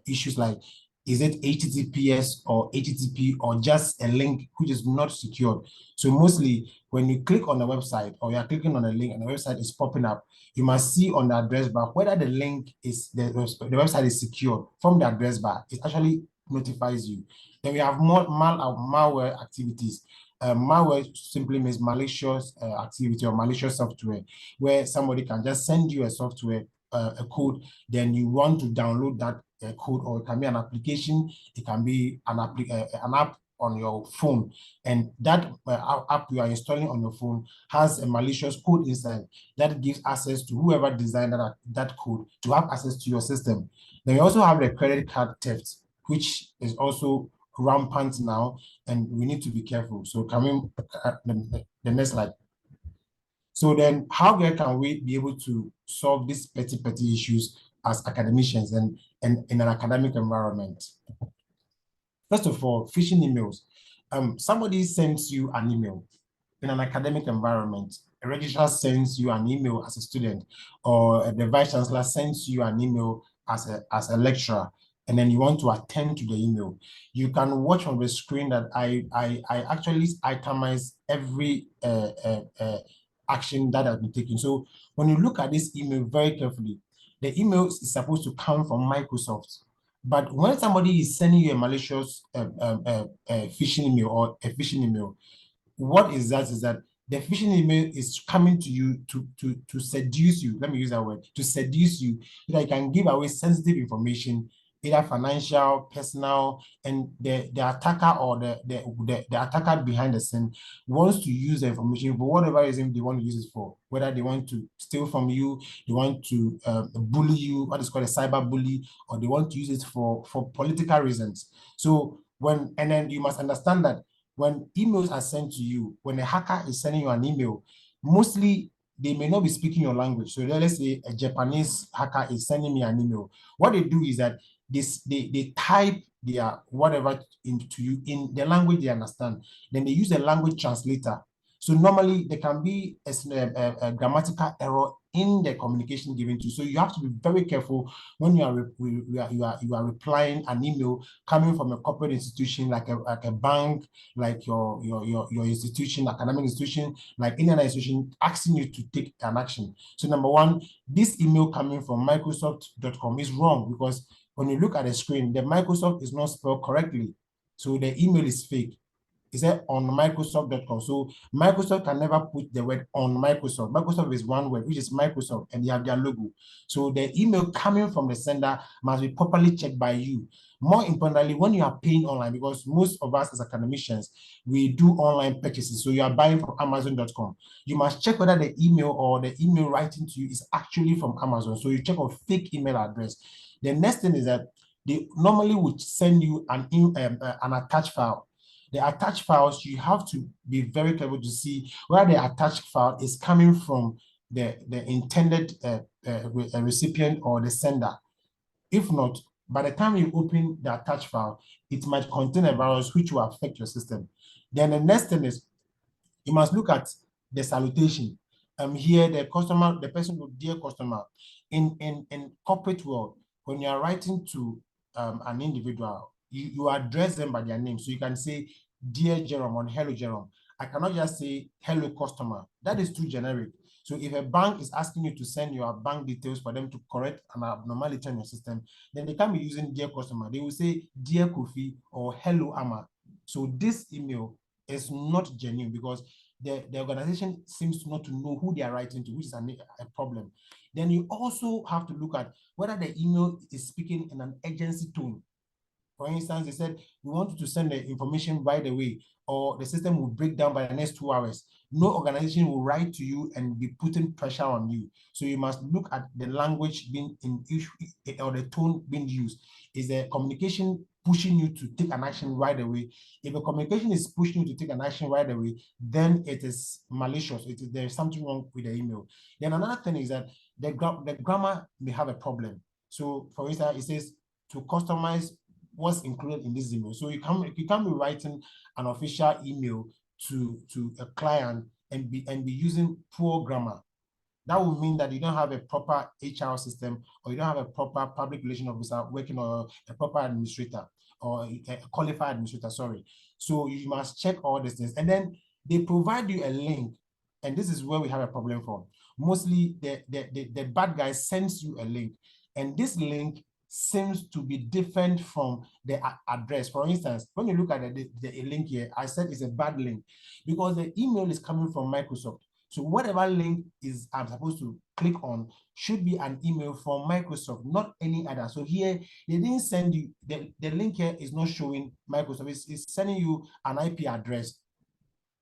issues like, is it HTTPS or HTTP or just a link which is not secured? So mostly when you click on the website or you are clicking on a link and the website is popping up, you must see on the address bar whether the link is, the website is secured from the address bar. It actually notifies you. Then we have more malware activities. Malware simply means malicious activity or malicious software, where somebody can just send you a software, a code, then you want to download that code, or it can be an application, it can be an app on your phone, and that app you are installing on your phone has a malicious code inside that gives access to whoever designed that code to have access to your system. Then we also have the credit card theft, which is also rampant now, and we need to be careful. So coming the next slide. So then how can we be able to solve these petty issues as academicians and in an academic environment? First of all, phishing emails. Somebody sends you an email. in an academic environment, a registrar sends you an email as a student, or the vice chancellor sends you an email as a lecturer, and then you want to attend to the email, you can watch on the screen that I actually itemize every action that has been taken. So when you look at this email very carefully, the email is supposed to come from Microsoft. But when somebody is sending you a malicious phishing email or a phishing email, what is that? Is that the phishing email is coming to you to seduce you. Let me use that word, to seduce you, so that you can give away sensitive information, either financial, personal, and the attacker or the attacker behind the scene wants to use the information for whatever reason they want to use it for. Whether they want to steal from you, they want to bully you, what is called a cyber bully, or they want to use it for political reasons. So and then you must understand that when emails are sent to you, when a hacker is sending you an email, mostly they may not be speaking your language. So let's say a Japanese hacker is sending me an email. What they do is that they type their whatever into you in the language they understand. Then they use a language translator. So normally there can be a grammatical error in the communication given to you. So you have to be very careful when you are replying an email coming from a corporate institution like a bank, like your institution, academic institution, like any other institution asking you to take an action. So number one, this email coming from Microsoft.com is wrong, because when you look at the screen, the Microsoft is not spelled correctly. So the email is fake. It said on Microsoft.com. So Microsoft can never put the word on Microsoft. Microsoft is one word, which is Microsoft, and they have their logo. So the email coming from the sender must be properly checked by you. More importantly, when you are paying online, because most of us as academicians, we do online purchases. So you are buying from Amazon.com. You must check whether the email or the email writing to you is actually from Amazon. So you check a fake email address. The next thing is that they normally would send you an attached file. The attached files, you have to be very careful to see where the attached file is coming from the intended recipient or the sender. If not, by the time you open the attached file, it might contain a virus which will affect your system. Then the next thing is, you must look at the salutation. Here, the person with dear customer. In corporate world, when you are writing to an individual, you address them by their name. So you can say, dear Jeerome or hello Jeerome. I cannot just say hello customer. That is too generic. So if a bank is asking you to send your bank details for them to correct an abnormality in your system, then they can't be using dear customer. They will say dear Kofi or hello Ama. So this email is not genuine, because the organization seems not to know who they are writing to, which is a problem. Then you also have to look at whether the email is speaking in an agency tone. For instance, they said, we want you to send the information right away, or the system will break down by the next 2 hours. No organization will write to you and be putting pressure on you. So you must look at the language being in issue, or the tone being used. Is the communication pushing you to take an action right away? If the communication is pushing you to take an action right away, then it is malicious. There is something wrong with the email. Then another thing is that the grammar may have a problem. So for instance, it says to customize what's included in this email. So you can't be writing an official email to a client and be using poor grammar. That would mean that you don't have a proper HR system, or you don't have a proper public relation officer working, or a proper administrator, or a qualified administrator, sorry. So you must check all these things. And then they provide you a link, and this is where we have a problem from. Mostly the bad guy sends you a link, and this link seems to be different from the address. For instance, when you look at the link here, I said it's a bad link because the email is coming from Microsoft. So whatever link is I'm supposed to click on should be an email from Microsoft, not any other. So here, they didn't send you, the link here is not showing Microsoft. It's sending you an IP address.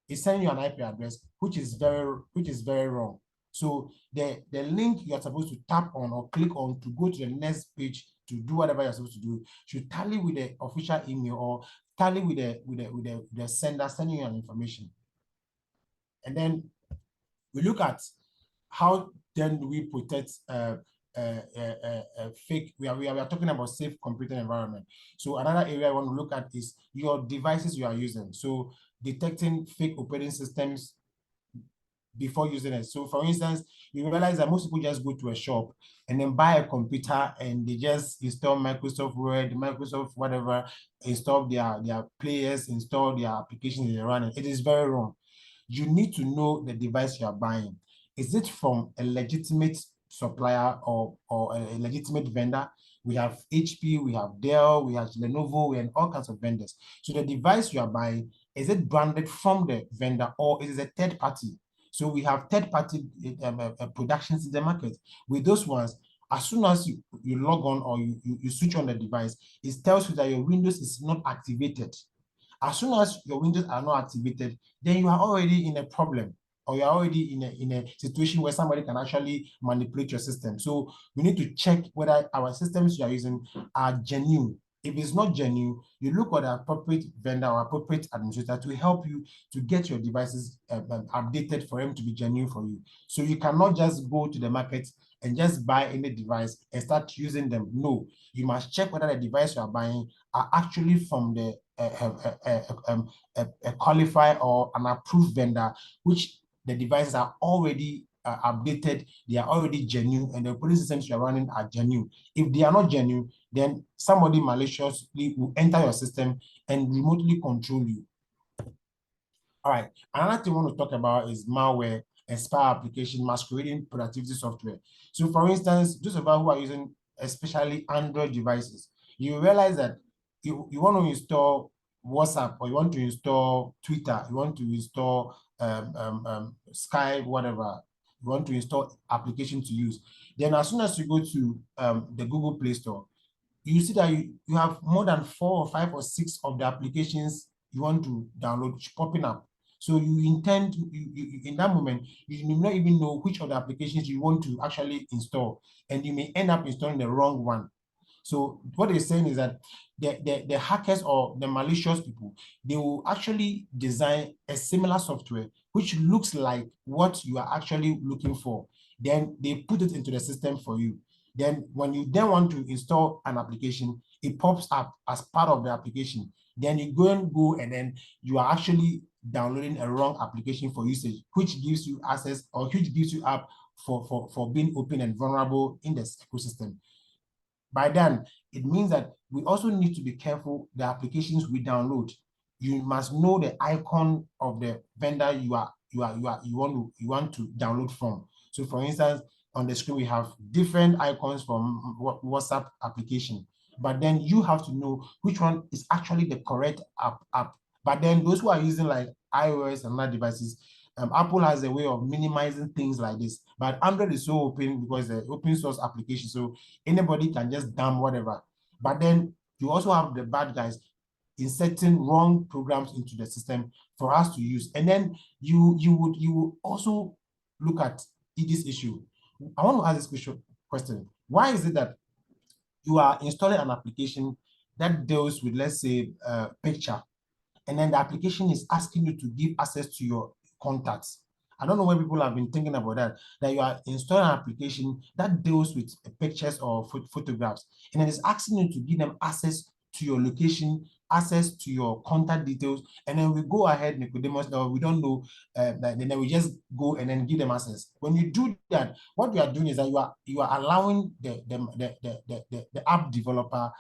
It's sending you an IP address, which is very wrong. So the link you are supposed to tap on or click on to go to the next page to do whatever you're supposed to do should tally with the official email, or tally with the sender sending you an information. And then we look at how then do we protect fake. We are talking about safe computing environment. So another area I want to look at is your devices you are using. So detecting fake operating systems, before using it. So for instance, you realize that most people just go to a shop and then buy a computer and they just install Microsoft Word, Microsoft whatever, install their players, install their applications they're running. It is very wrong. You need to know the device you are buying. Is it from a legitimate supplier or a legitimate vendor? We have HP, we have Dell, we have Lenovo, and all kinds of vendors. So the device you are buying, is it branded from the vendor or is it a third party? So we have third party productions in the market. With those ones, as soon as you log on or you switch on the device, it tells you that your Windows is not activated. As soon as your windows are not activated, then you are already in a problem, or you're already in a situation where somebody can actually manipulate your system. So we need to check whether our systems you are using are genuine. If it's not genuine, you look at the appropriate vendor or appropriate administrator to help you to get your devices updated for them to be genuine for you. So you cannot just go to the market and just buy any device and start using them. No, you must check whether the device you are buying are actually from the a qualified or an approved vendor, which the devices are already updated, they are already genuine, and the operating systems you are running are genuine. If they are not genuine, then somebody maliciously will enter your system and remotely control you. All right, another thing I want to talk about is malware and spy application masquerading productivity software. So for instance, those of us who are using especially Android devices, you realize that you want to install WhatsApp, or you want to install Twitter, you want to install Skype, whatever, you want to install application to use. Then as soon as you go to the Google Play Store, you see that you have more than 4 or 5 or 6 of the applications you want to download popping up. So you intend, in that moment, you may not even know which of the applications you want to actually install, and you may end up installing the wrong one. So what they're saying is that the hackers or the malicious people, they will actually design a similar software which looks like what you are actually looking for. Then they put it into the system for you. Then when you then want to install an application, it pops up as part of the application. Then you go and then you are actually downloading a wrong application for usage, which gives you access or which gives you up for being open and vulnerable in the ecosystem. By then, it means that we also need to be careful the applications we download. You must know the icon of the vendor you want to download from. So for instance, on the screen, we have different icons from WhatsApp application, but then you have to know which one is actually the correct app. But then those who are using like iOS and other devices, Apple has a way of minimizing things like this, but Android is so open because it's an open source application, so anybody can just dump whatever. But then you also have the bad guys inserting wrong programs into the system for us to use. And then you would also look at this issue. I want to ask this question. Why is it that you are installing an application that deals with, let's say, picture, and then the application is asking you to give access to your contacts? I don't know where people have been thinking about that you are installing an application that deals with pictures or photographs, and then it's asking you to give them access to your location, access to your contact details, and then we go ahead, Nicodemus, no, we don't know, then we just go and then give them access. When you do that, what you are doing is that you are allowing the app developer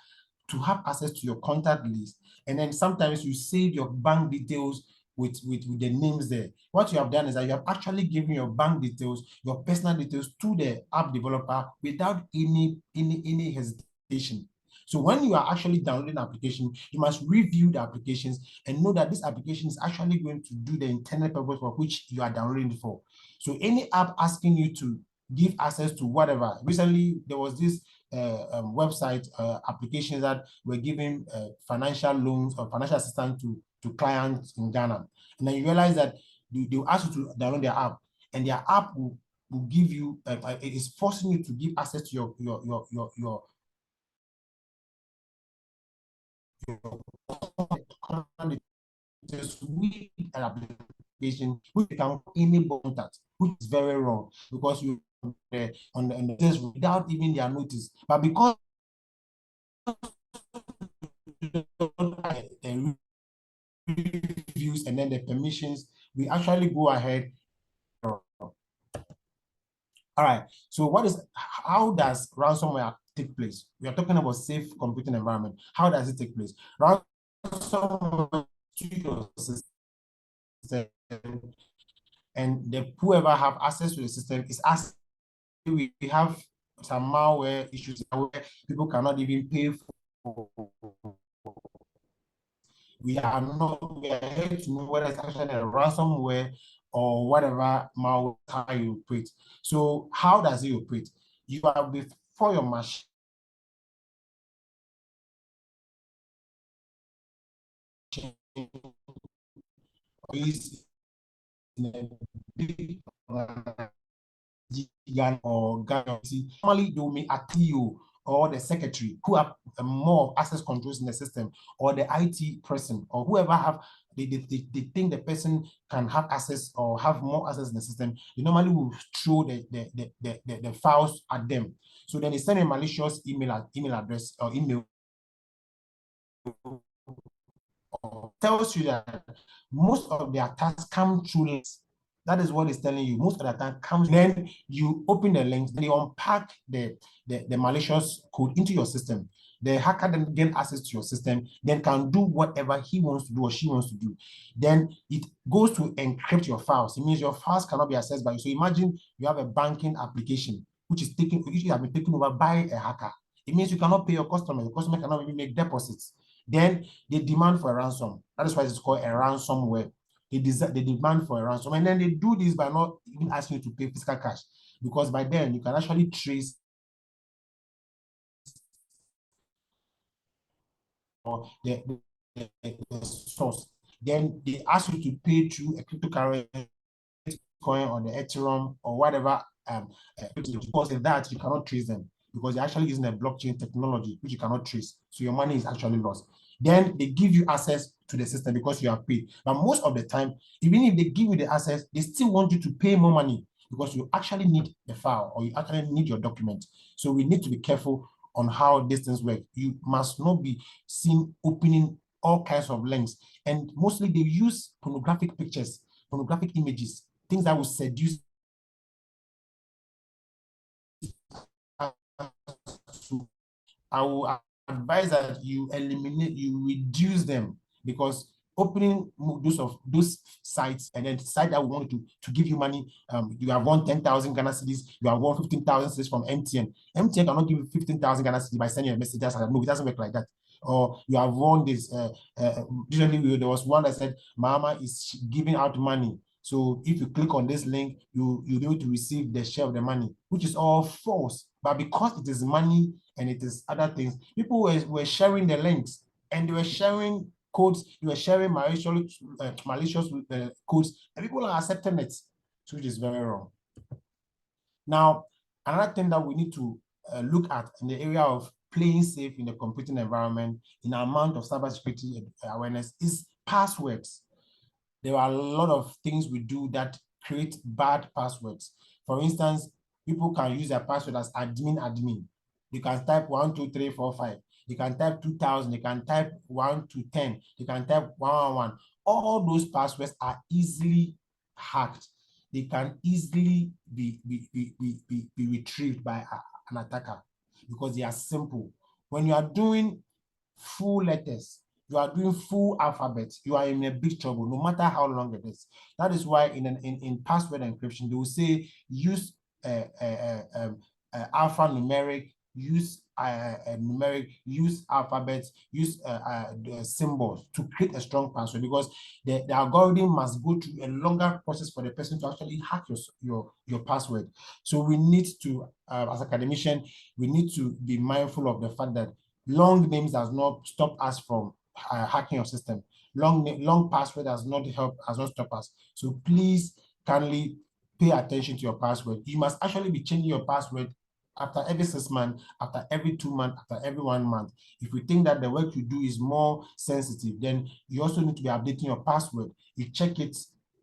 to have access to your contact list, and then sometimes you save your bank details with the names there. What you have done is that you have actually given your bank details, your personal details to the app developer without any hesitation. So when you are actually downloading an application, you must review the applications and know that this application is actually going to do the intended purpose for which you are downloading it for. So any app asking you to give access to whatever, recently there was this website applications that were giving financial loans or financial assistance to clients in Ghana. And then you realize that they will ask you to download their app, and their app will give you, it is forcing you to give access to your with an application which can enable contact, which is very wrong because you on the test without even their notice. But because the reviews and then the permissions, we actually go ahead All right. So how does ransomware take place? We are talking about safe computing environment. How does it take place? Ransomware to your system, and whoever have access to the system is asked. We have some malware issues where people cannot even pay for. We are here to know whether it's actually a ransomware or whatever malware, how you operate. So how does it operate? You are before your machine. Is in a big or normally they will a TO or the secretary who have more access controls in the system, or the IT person, or whoever have they think the person can have access or have more access in the system. They normally will throw the files at them. So then they send a malicious email address or email, tells you that most of the attacks come through links. That is what it's telling you. Most of the attack comes, then you open the links, they unpack the malicious code into your system. The hacker then gain access to your system, then can do whatever he wants to do or she wants to do. Then it goes to encrypt your files. It means your files cannot be accessed by you. So imagine you have a banking application which has been taken over by a hacker. It means you cannot pay your customer. Your customer cannot even make deposits. Then they demand for a ransom. That is why it's called a ransomware. They demand for a ransom. And then they do this by not even asking you to pay physical cash, because by then you can actually trace the source. Then they ask you to pay through a cryptocurrency, Bitcoin or the Ethereum or whatever, because of that you cannot trace them, because they're actually using a blockchain technology which you cannot trace. So your money is actually lost. Then they give you access to the system because you have paid. But most of the time, even if they give you the access, they still want you to pay more money because you actually need the file or you actually need your document. So we need to be careful on how these things work. You must not be seen opening all kinds of links. And mostly they use pornographic pictures, pornographic images, things that will seduce. I will advise that you reduce them, because opening those sites and then decide that we want to give you money, you have won 10,000 Ghana cedis, you have won 15,000 cedis from MTN. MTN cannot give you 15,000 Ghana cedis by sending a message. No, it doesn't work like that. Or you have won this. Usually there was one that said Mama is giving out money. So if you click on this link, you'll be able to receive the share of the money, which is all false. But because it is money and it is other things, people were sharing the links, and they were sharing codes, they were sharing malicious codes, and people are accepting it, which is very wrong. Now, another thing that we need to look at in the area of playing safe in the computing environment, in the amount of cybersecurity awareness, is passwords. There are a lot of things we do that create bad passwords. For instance, people can use their password as admin. You can type 1, 2, 3, 4, 5. You can type 2000. You can type 1 to 10. You can type 111. All those passwords are easily hacked. They can easily be retrieved by an attacker because they are simple. When you are doing full letters, you are doing full alphabet, you are in a big trouble, no matter how long it is. That is why in password encryption, they will say use alphanumeric, use numeric, use alphabets, use symbols to create a strong password, because the algorithm must go through a longer process for the person to actually hack your password. So we need to, as academicians, we need to be mindful of the fact that long names does not stop us from hacking your system. Long password does not stop us. So please kindly pay attention to your password. You must actually be changing your password after every 6 months, after every 2 months, after every 1 month. If you think that the work you do is more sensitive, then you also need to be updating your password. You check it.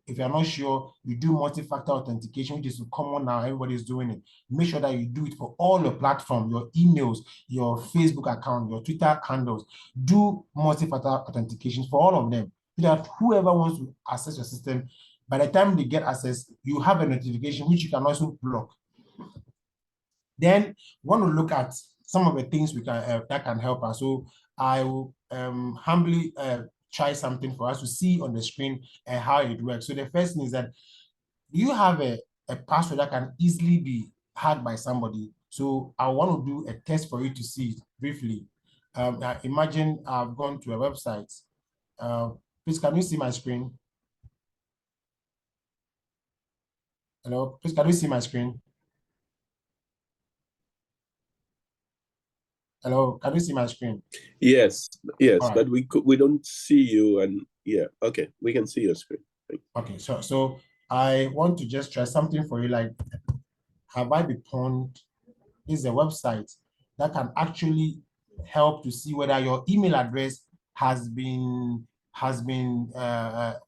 If you're not sure, you do multi-factor authentication, which is common now, everybody's doing it. Make sure that you do it for all your platforms, your emails, your Facebook account, your Twitter handles. Do multi-factor authentication for all of them, so that whoever wants to access your system, by the time they get access, you have a notification which you can also block. Then want to look at some of the things we can that can help us. So I will humbly try something for us to see on the screen and how it works. So the first thing is that you have a password that can easily be hacked by somebody. So I want to do a test for you to see it briefly. Imagine I've gone to a website. Please, can you see my screen? Hello, please, can you see my screen? Hello, can you see my screen? Yes, yes, right. But we don't see you, and yeah, okay, we can see your screen. Okay, so I want to just try something for you, like, have I been pwned? This is a website that can actually help to see whether your email address has been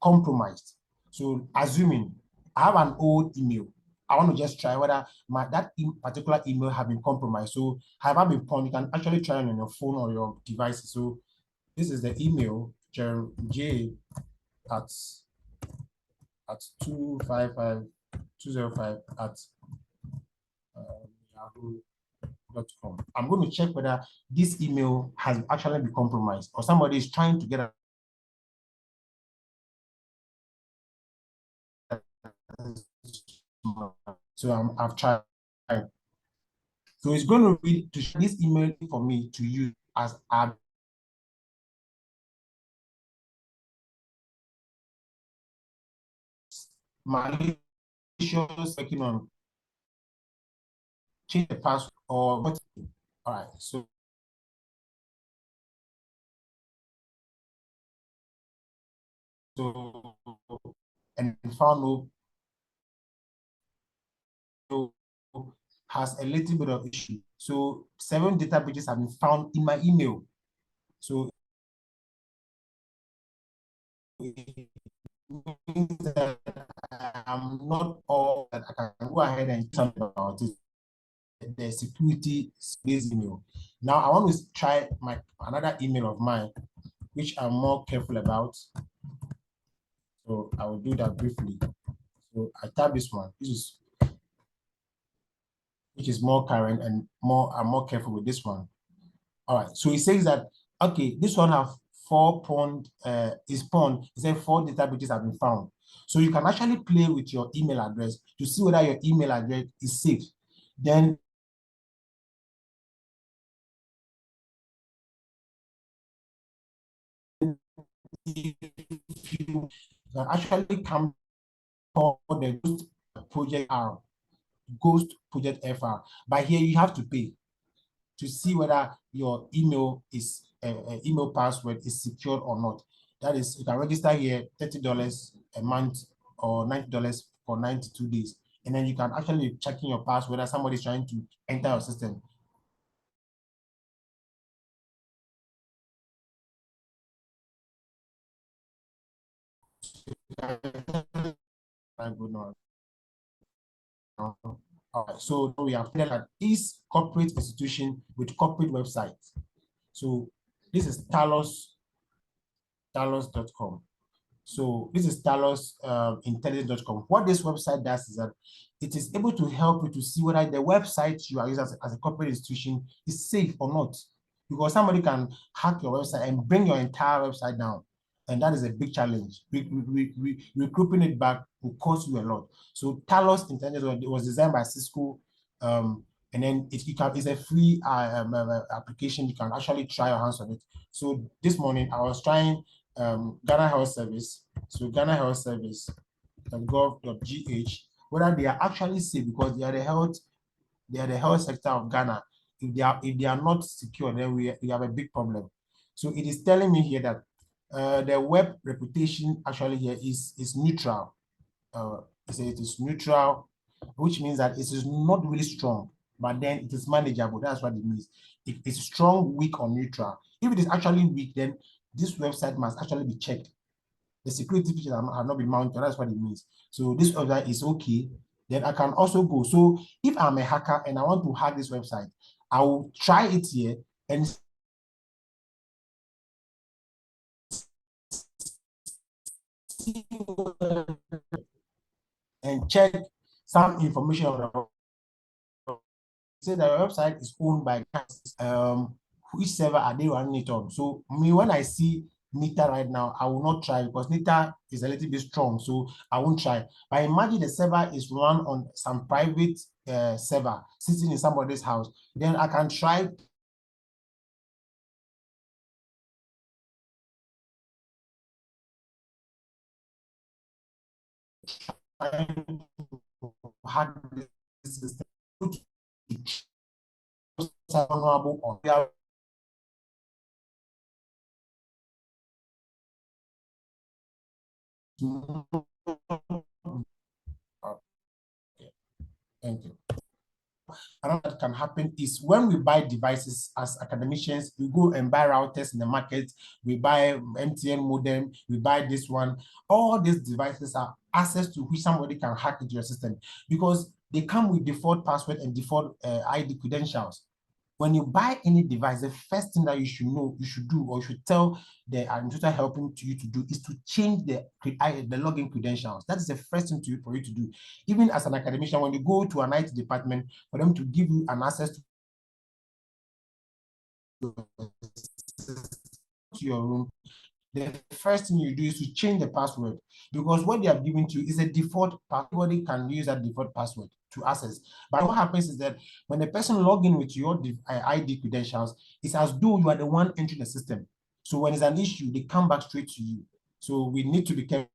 compromised. So assuming I have an old email, I want to just try whether that particular email have been compromised. So have I been pwned? You can actually try it on your phone or your devices. So this is the email, J at 255 at yahoo.com. I'm going to check whether this email has actually been compromised or somebody is trying to get a. So I've tried. So it's going to read to share this email for me to use as a malicious working on change the password or what. All right, so and found no has a little bit of issue. So 7 data breaches have been found in my email. So it means that I'm not all that I can go ahead and do something about it. The security space email. Now I want to try another email of mine, which I'm more careful about. So I will do that briefly. So I tap this one. Which is more current and I'm more careful with this one. All right. So it says that okay, this one have 4 pwned is pwned. It says 4 data breaches have been found. So you can actually play with your email address to see whether your email address is safe. Then if you can actually come for the Ghost Project R, Ghost Project FR. But here you have to pay to see whether your email email password is secured or not. That is, you can register here $30 a month or $90 for 92 days. And then you can actually check in your password whether somebody is trying to enter your system. All right, so we have that is corporate institution with corporate website. So this is talos.com. So this is talosintelligence.com. What this website does is that it is able to help you to see whether the website you are using as a corporate institution is safe or not. Because somebody can hack your website and bring your entire website down. And that is a big challenge. Recouping it back will cost you a lot. So Talos Intelligence was designed by Cisco. And then it's a free application. You can actually try your hands on it. So this morning I was trying Ghana Health Service. So Ghana Health Service.gov.gh, whether they are actually safe because they are the health sector of Ghana. If they are not secure, then we have a big problem. So it is telling me here that the web reputation actually here is neutral. It is neutral, which means that it is not really strong, but then it is manageable. That's what it means. It is strong, weak, or neutral. If it is actually weak, then this website must actually be checked. The security features have not been mounted. That's what it means. So this website is okay. Then I can also go. So if I'm a hacker and I want to hack this website, I will try it here and check some information on the say that your website is owned by which server are they running it on? So me, when I see Nita right now, I will not try because Nita is a little bit strong, so I won't try. But imagine the server is run on some private server sitting in somebody's house, then I can try hack the system vulnerable on their thank you. Another that can happen is when we buy devices as academicians, we go and buy routers in the market, we buy MTN modem, we buy this one. All these devices are access to which somebody can hack into your system because they come with default password and default ID credentials. When you buy any device, the first thing that you should know, you should do, or you should tell the administrator helping to you to do is to change the login credentials. That is the first thing for you to do. Even as an academician, when you go to an IT department, for them to give you an access to your room, the first thing you do is to change the password because what they have given to you is a default password. Everybody can use that default password to access. But what happens is that when the person log in with your ID credentials, it's as though you are the one entering the system. So when it's an issue, they come back straight to you. So we need to be careful.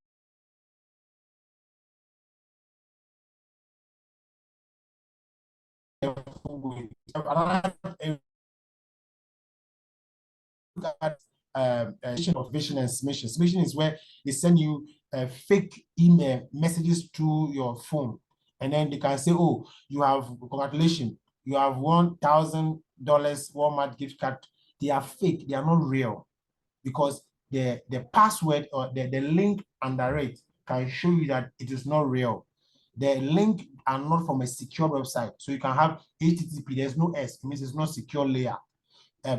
Of vision and submission. Submission is where they send you fake email messages to your phone, and then they can say, "Oh, you have congratulations, you have $1,000 Walmart gift card." They are fake; they are not real, because the password or the link under it can show you that it is not real. The link are not from a secure website, so you can have HTTP. There's no S, it means it's not secure layer.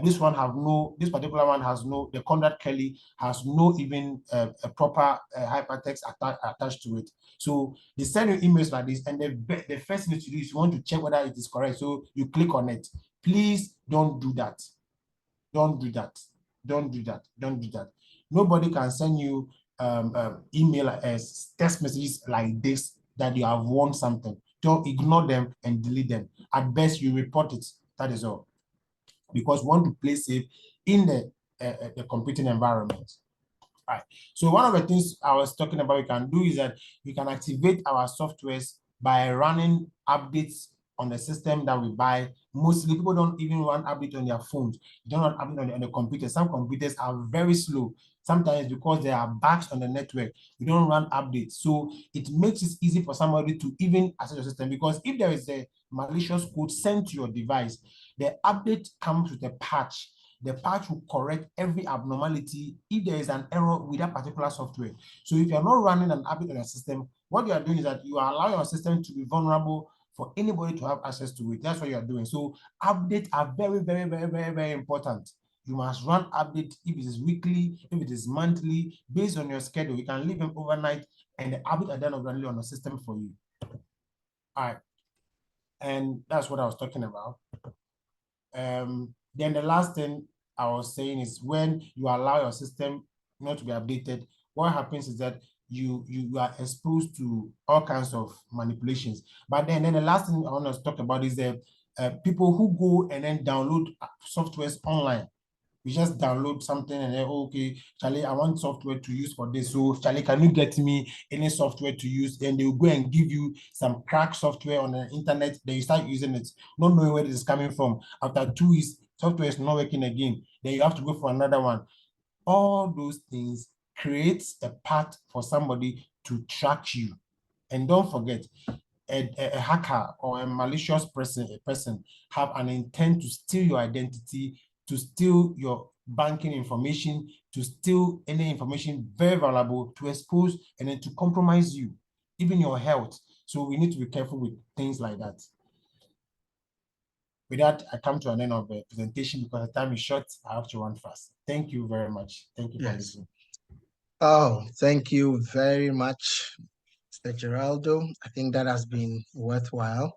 This particular one has no, the Conrad Kelly has no even a proper hypertext attached to it. So they send you emails like this, and the first thing to do is you want to check whether it is correct. So you click on it. Please don't do that. Don't do that. Don't do that. Don't do that. Nobody can send you email as text messages like this that you have won something. Don't ignore them and delete them. At best, you report it. That is all. Because we want to play safe in the computing environment. All right. So one of the things I was talking about we can do is that we can activate our softwares by running updates on the system that we buy. Mostly people don't even run updates on their phones. They don't run updates on the computer. Some computers are very slow. Sometimes because there are bugs on the network, we don't run updates. So it makes it easy for somebody to even access your system, because if there is a malicious code sent to your device, the update comes with a patch. The patch will correct every abnormality if there is an error with that particular software. So if you're not running an update on your system, what you are doing is that you are allowing your system to be vulnerable for anybody to have access to it. That's what you're doing. So updates are very, very, very, very, very important. You must run updates if it is weekly, if it is monthly, based on your schedule. You can leave them overnight, and the update are done overnight on the system for you. All right. And that's what I was talking about. Then the last thing I was saying is when you allow your system not to be updated, what happens is that you are exposed to all kinds of manipulations. But then the last thing I want to talk about is that people who go and then download softwares online. You just download something and then, okay, Charlie, I want software to use for this. So Charlie, can you get me any software to use? Then they will go and give you some crack software on the internet. Then you start using it, not knowing where it is coming from. After 2 weeks, software is not working again. Then you have to go for another one. All those things create a path for somebody to track you. And don't forget, a hacker or a malicious person have an intent to steal your identity, to steal your banking information, to steal any information very valuable, to expose and then to compromise you, even your health. So we need to be careful with things like that. With that, I come to an end of the presentation because the time is short. I have to run fast. Thank you very much. Thank you for listening. Oh, thank you very much, Mr. Geraldo. I think that has been worthwhile.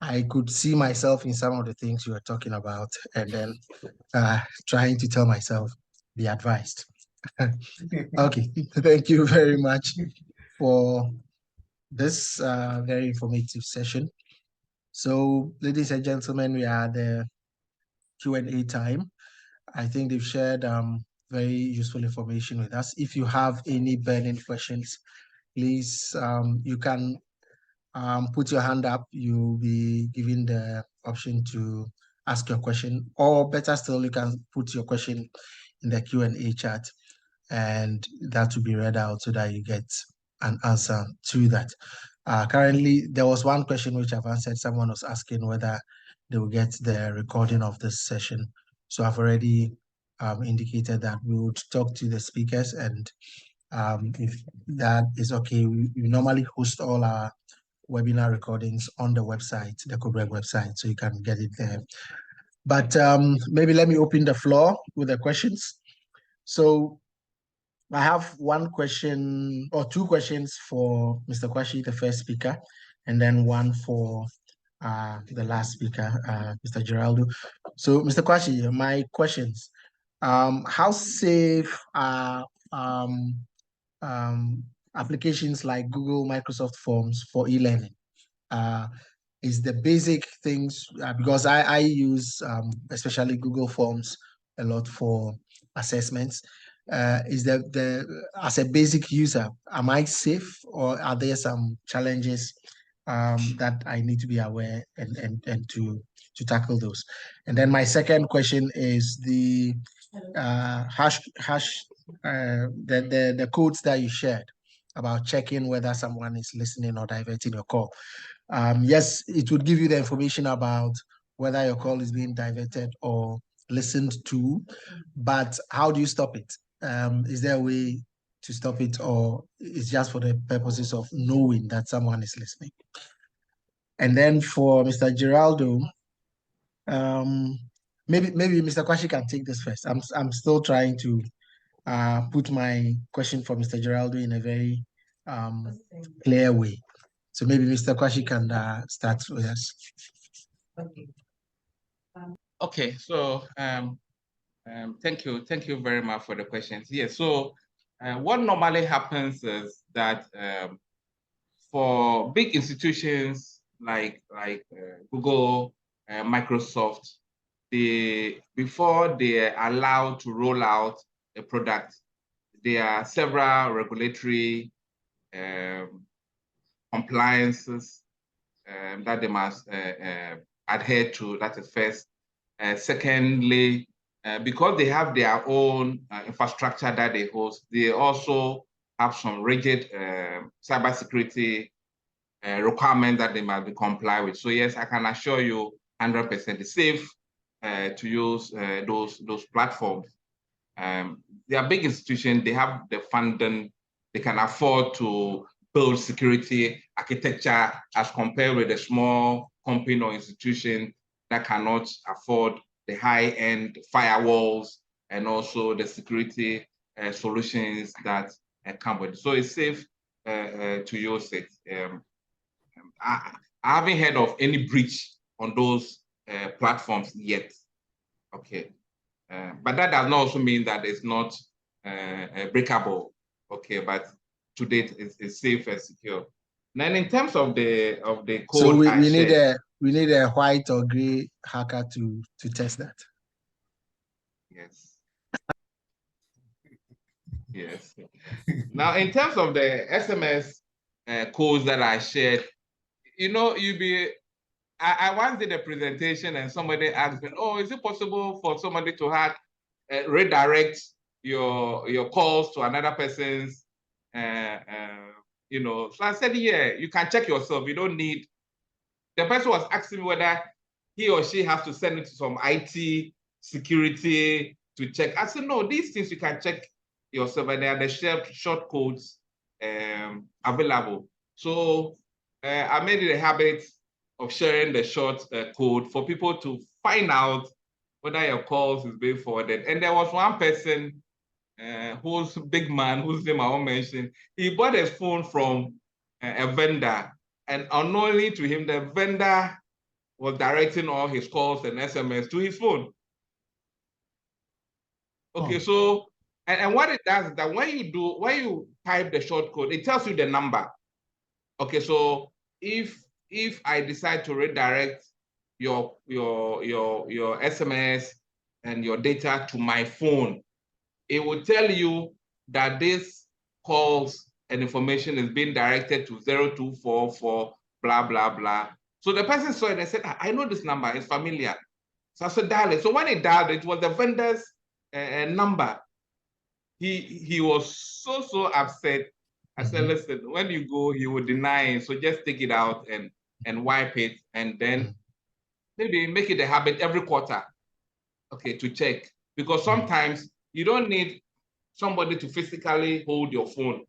I could see myself in some of the things you were talking about, and then trying to tell myself, be advised. Okay, thank you very much for this very informative session. So, ladies and gentlemen, we are at the Q&A time. I think they've shared very useful information with us. If you have any burning questions, please, you can put your hand up. You'll be given the option to ask your question, or better still, you can put your question in the Q&A chat, and that will be read out so that you get an answer to that. Currently, there was one question which I've answered. Someone was asking whether they will get the recording of this session. So I've already indicated that we would talk to the speakers, and if that is okay, we normally host all our webinar recordings on the website, the COBREG website, so you can get it there. But maybe let me open the floor with the questions. So I have one question or two questions for Mr. Quarshie, the first speaker, and then one for the last speaker, Mr. Geraldo. So, Mr. Quarshie, my questions: how safe are applications like Google, Microsoft Forms for e-learning? Is the basic things, because I use especially Google Forms a lot for assessments. Is the as a basic user, am I safe, or are there some challenges that I need to be aware and to tackle those? And then my second question is the the codes that you shared about checking whether someone is listening or diverting your call. Yes, it would give you the information about whether your call is being diverted or listened to, but how do you stop it? Is there a way to stop it, or it's just for the purposes of knowing that someone is listening? And then for Mr. Geraldo, maybe Mr. Quarshie can take this first. I'm still trying to put my question for Mr. Geraldo in a very clear way. So maybe Mr. Quarshie can start with us. Okay, so thank you very much for the questions. Yes, so what normally happens is that for big institutions like Google, Microsoft, before they are allowed to roll out a product, there are several regulatory compliances that they must adhere to. That is first. Secondly, because they have their own infrastructure that they host, they also have some rigid cybersecurity requirements that they must be comply with. So yes, I can assure you 100% it's safe to use those platforms. They are big institutions, they have the funding, they can afford to build security architecture as compared with a small company or institution that cannot afford the high-end firewalls and also the security solutions that come with it. So it's safe to use it. I haven't heard of any breach on those platforms yet. Okay, but that does not also mean that it's not breakable. Okay, but to date it's safe and secure. Then in terms of the code, so we need a white or gray hacker to test that. Yes. Yes. Now, in terms of the SMS codes that I shared, you know, I once did a presentation and somebody asked me, oh, is it possible for somebody to redirect your calls to another person's, you know? So I said, yeah, you can check yourself. You don't need, the person was asking me whether he or she has to send it to some IT security to check. I said, no, these things you can check yourself, and there are the short codes available. So I made it a habit of sharing the short code for people to find out whether your calls is being forwarded. And there was one person who's a big man, whose name I won't mention. He bought a phone from a vendor, and unknowingly to him, the vendor was directing all his calls and SMS to his phone. Okay, so and what it does is that when you type the short code, it tells you the number. Okay, so if I decide to redirect your SMS and your data to my phone, it will tell you that this calls and information is being directed to 0244 blah blah blah. So the person saw it and said, I know this number, it's familiar. So I said, dial it. So when he dialed it, was the vendor's number. He was so upset. I said, listen, when you go, he will deny it. So just take it out and wipe it, and then maybe make it a habit every quarter, okay, to check. Because sometimes you don't need somebody to physically hold your phone.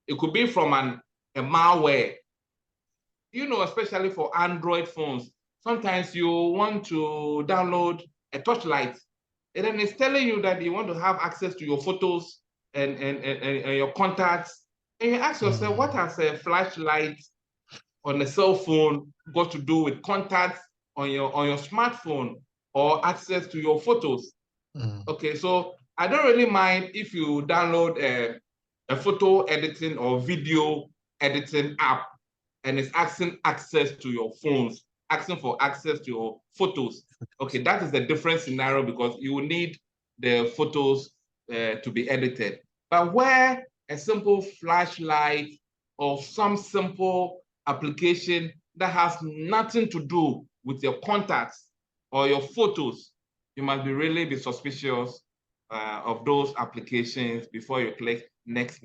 It could be from a malware, especially for Android phones. Sometimes you want to download a torchlight, and then it's telling you that you want to have access to your photos and your contacts. And you ask yourself, what has a flashlight on a cell phone got to do with contacts on your smartphone or access to your photos? Okay, so I don't really mind if you download a photo editing or video editing app and it's asking access to your phones, asking for access to your photos. Okay, that is a different scenario because you will need the photos to be edited. But where a simple flashlight or some simple application that has nothing to do with your contacts or your photos, you must really be suspicious of those applications before you click next.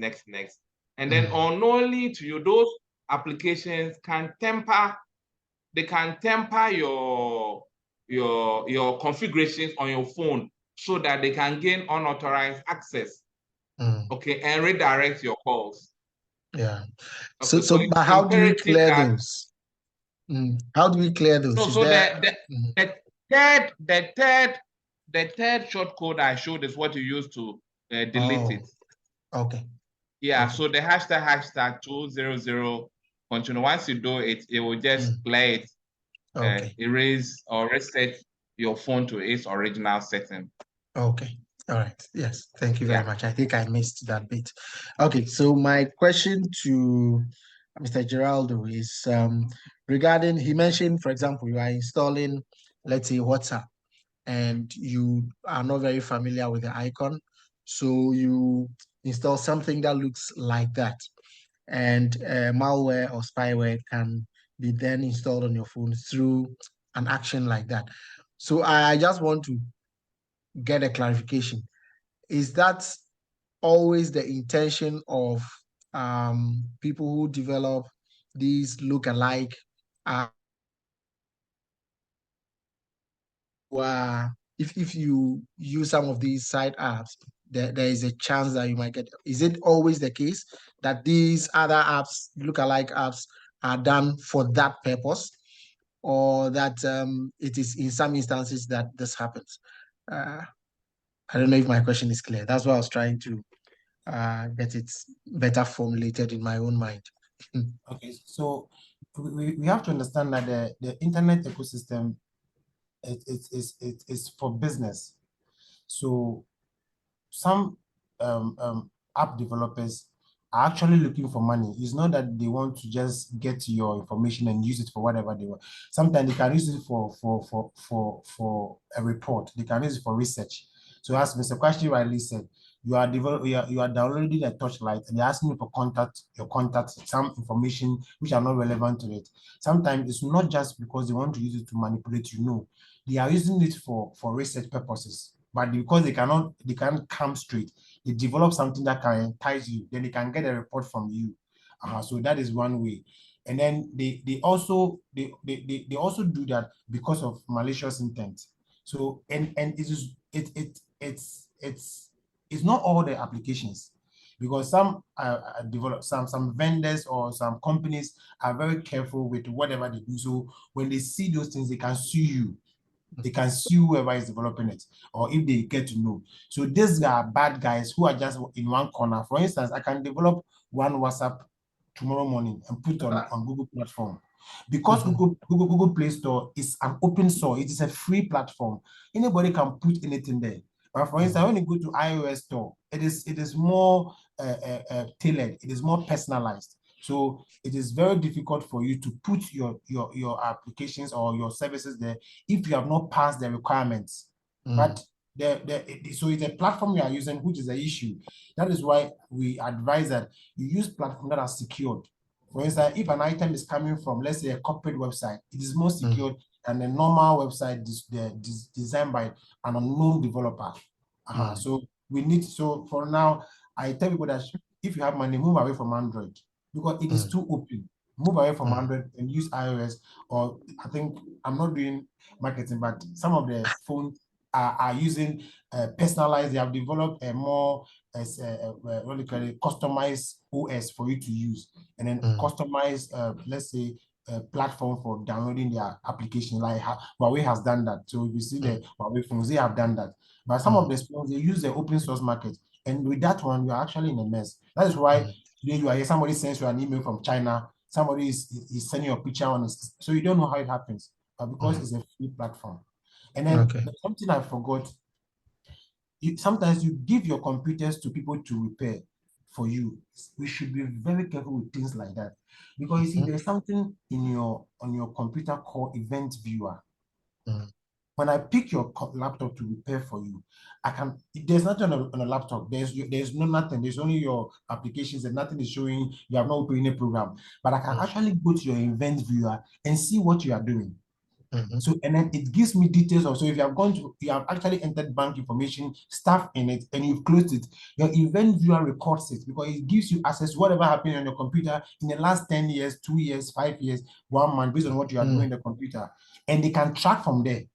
And then unknowingly to you, those applications can temper your configurations on your phone so that they can gain unauthorized access, okay, and redirect your calls. Yeah. Okay, So but how do we clear that, those? How do we clear those? No, so the third short code I showed is what you use to delete it. Okay. Yeah, okay. so the hashtag 200 continue. Once you do it, it will just clear it, erase or reset your phone to its original setting. Okay. All right. Yes. Thank you very much. I think I missed that bit. Okay. So my question to Mr. Geraldo is regarding, he mentioned, for example, you are installing, let's say, WhatsApp, and you are not very familiar with the icon. So you install something that looks like that. And malware or spyware can be then installed on your phone through an action like that. So I just want to get a clarification. Is that always the intention of people who develop these look-alike if you use some of these side apps, there is a chance that you might get. Is it always the case that these other apps, look-alike apps, are done for that purpose, or that it is in some instances that this happens? I don't know if my question is clear. That's why I was trying to get it better formulated in my own mind. Okay, so we have to understand that the internet ecosystem it's for business. So some app developers are actually looking for money. It's not that they want to just get your information and use it for whatever they want. Sometimes they can use it for a report. They can use it for research. So as Mr. Quarshie rightly said, you are downloading a torchlight and they're asking you for your contact, some information which are not relevant to it. Sometimes it's not just because they want to use it to manipulate you. No, they are using it for research purposes. But because they can't come straight, they develop something that can entice you, then they can get a report from you. So that is one way. And then they also do that because of malicious intent. So and it's not all the applications, because some some vendors or some companies are very careful with whatever they do. So when they see those things, they can sue you. They can sue whoever is developing it, or if they get to know. So these are bad guys who are just in one corner. For instance, I can develop one WhatsApp tomorrow morning and put on Google platform. Because Google Play Store is an open source, it is a free platform. Anybody can put anything there. But for instance, when you go to iOS store, it is more tailored, it is more personalized. So it is very difficult for you to put your applications or your services there if you have not passed the requirements. But so it's a platform you are using, which is an issue. That is why we advise that you use platforms that are secured. For instance, if an item is coming from, let's say, a corporate website, it is more secured than a normal website designed by an unknown developer. So we need, so for now, I tell people that if you have money, move away from Android because it is too open. Move away from Android and use iOS, or I think I'm not doing marketing, but some of the phones are using personalized. They have developed a more what do you call it, customized OS for you to use, and then customized, let's say, platform for downloading their application. Like Huawei has done that. So if you see the Huawei phones, they have done that. But some of the phones, they use the open source market, and with that one, you are actually in a mess. That is why today you are here. Somebody sends you an email from China. Somebody is sending you a picture on it, so you don't know how it happens, but because it's a free platform. And then something I forgot. Sometimes you give your computers to people to repair for you. We should be very careful with things like that, because you see, there's something on your computer called event viewer. When I pick your laptop to repair for you, there's nothing on a laptop. There's no nothing. There's only your applications and nothing is showing you have not opened a program. But I can actually go to your event viewer and see what you are doing. So, and then it gives me details of, so if you have actually entered bank information, stuff in it, and you've closed it, your event viewer records it because it gives you access to whatever happened on your computer in the last 10 years, 2 years, 5 years, 1 month, based on what you are doing in the computer. And they can track from there.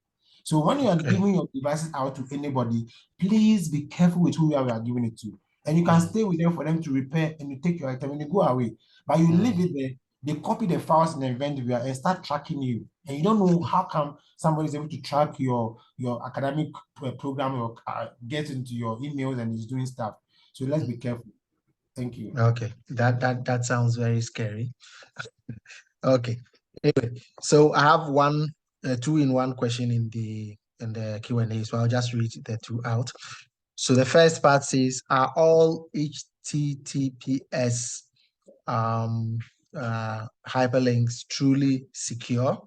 So when you are giving your devices out to anybody, please be careful with who you are giving it to. And you can stay with them for them to repair, and you take your item and you go away. But you leave it there, they copy the files in the event viewer and start tracking you. And you don't know how come somebody is able to track your academic program or get into your emails and is doing stuff. So let's be careful. Thank you. Okay, that sounds very scary. Okay. Anyway, so I have one two-in-one question in the Q&A, so I'll just read the two out. So the first part says, are all HTTPS hyperlinks truly secure?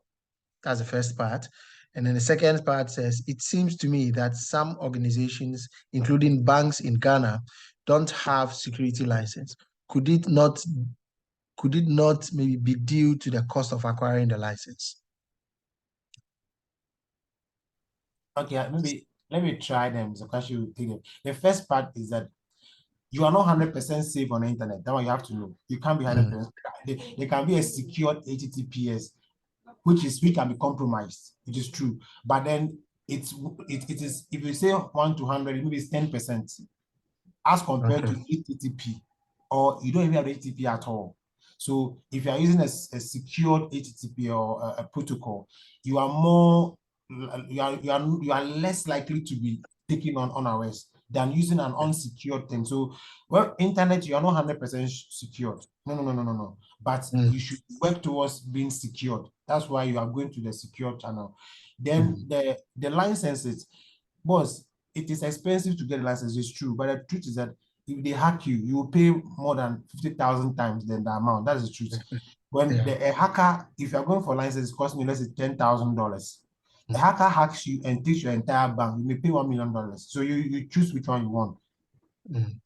That's the first part. And then the second part says, it seems to me that some organizations, including banks in Ghana, don't have security license. Could it not maybe be due to the cost of acquiring the license? Okay, maybe let me try them. So Quarshie will take it. The first part is that you are not 100% safe on the internet. That's what you have to know. You can't be 100%. There can be a secured HTTPS, which can be compromised, which is true. But then it is, if you say 1 to 100, maybe it's 10% as compared to HTTP, or you don't even have HTTP at all. So if you are using a secured HTTP or a protocol, you are less likely to be taken on unawares than using an unsecured thing. So, well, internet, you are not 100% secured. No. But you should work towards being secured. That's why you are going to the secure channel. Then the licenses, boss, it is expensive to get a license, it's true. But the truth is that if they hack you, you will pay more than 50,000 times than the amount. That's the truth. When a hacker, if you're going for a license, it costs me, let's say, $10,000. A hacker hacks you and takes your entire bank, you may pay $1 million. So you choose which one you want.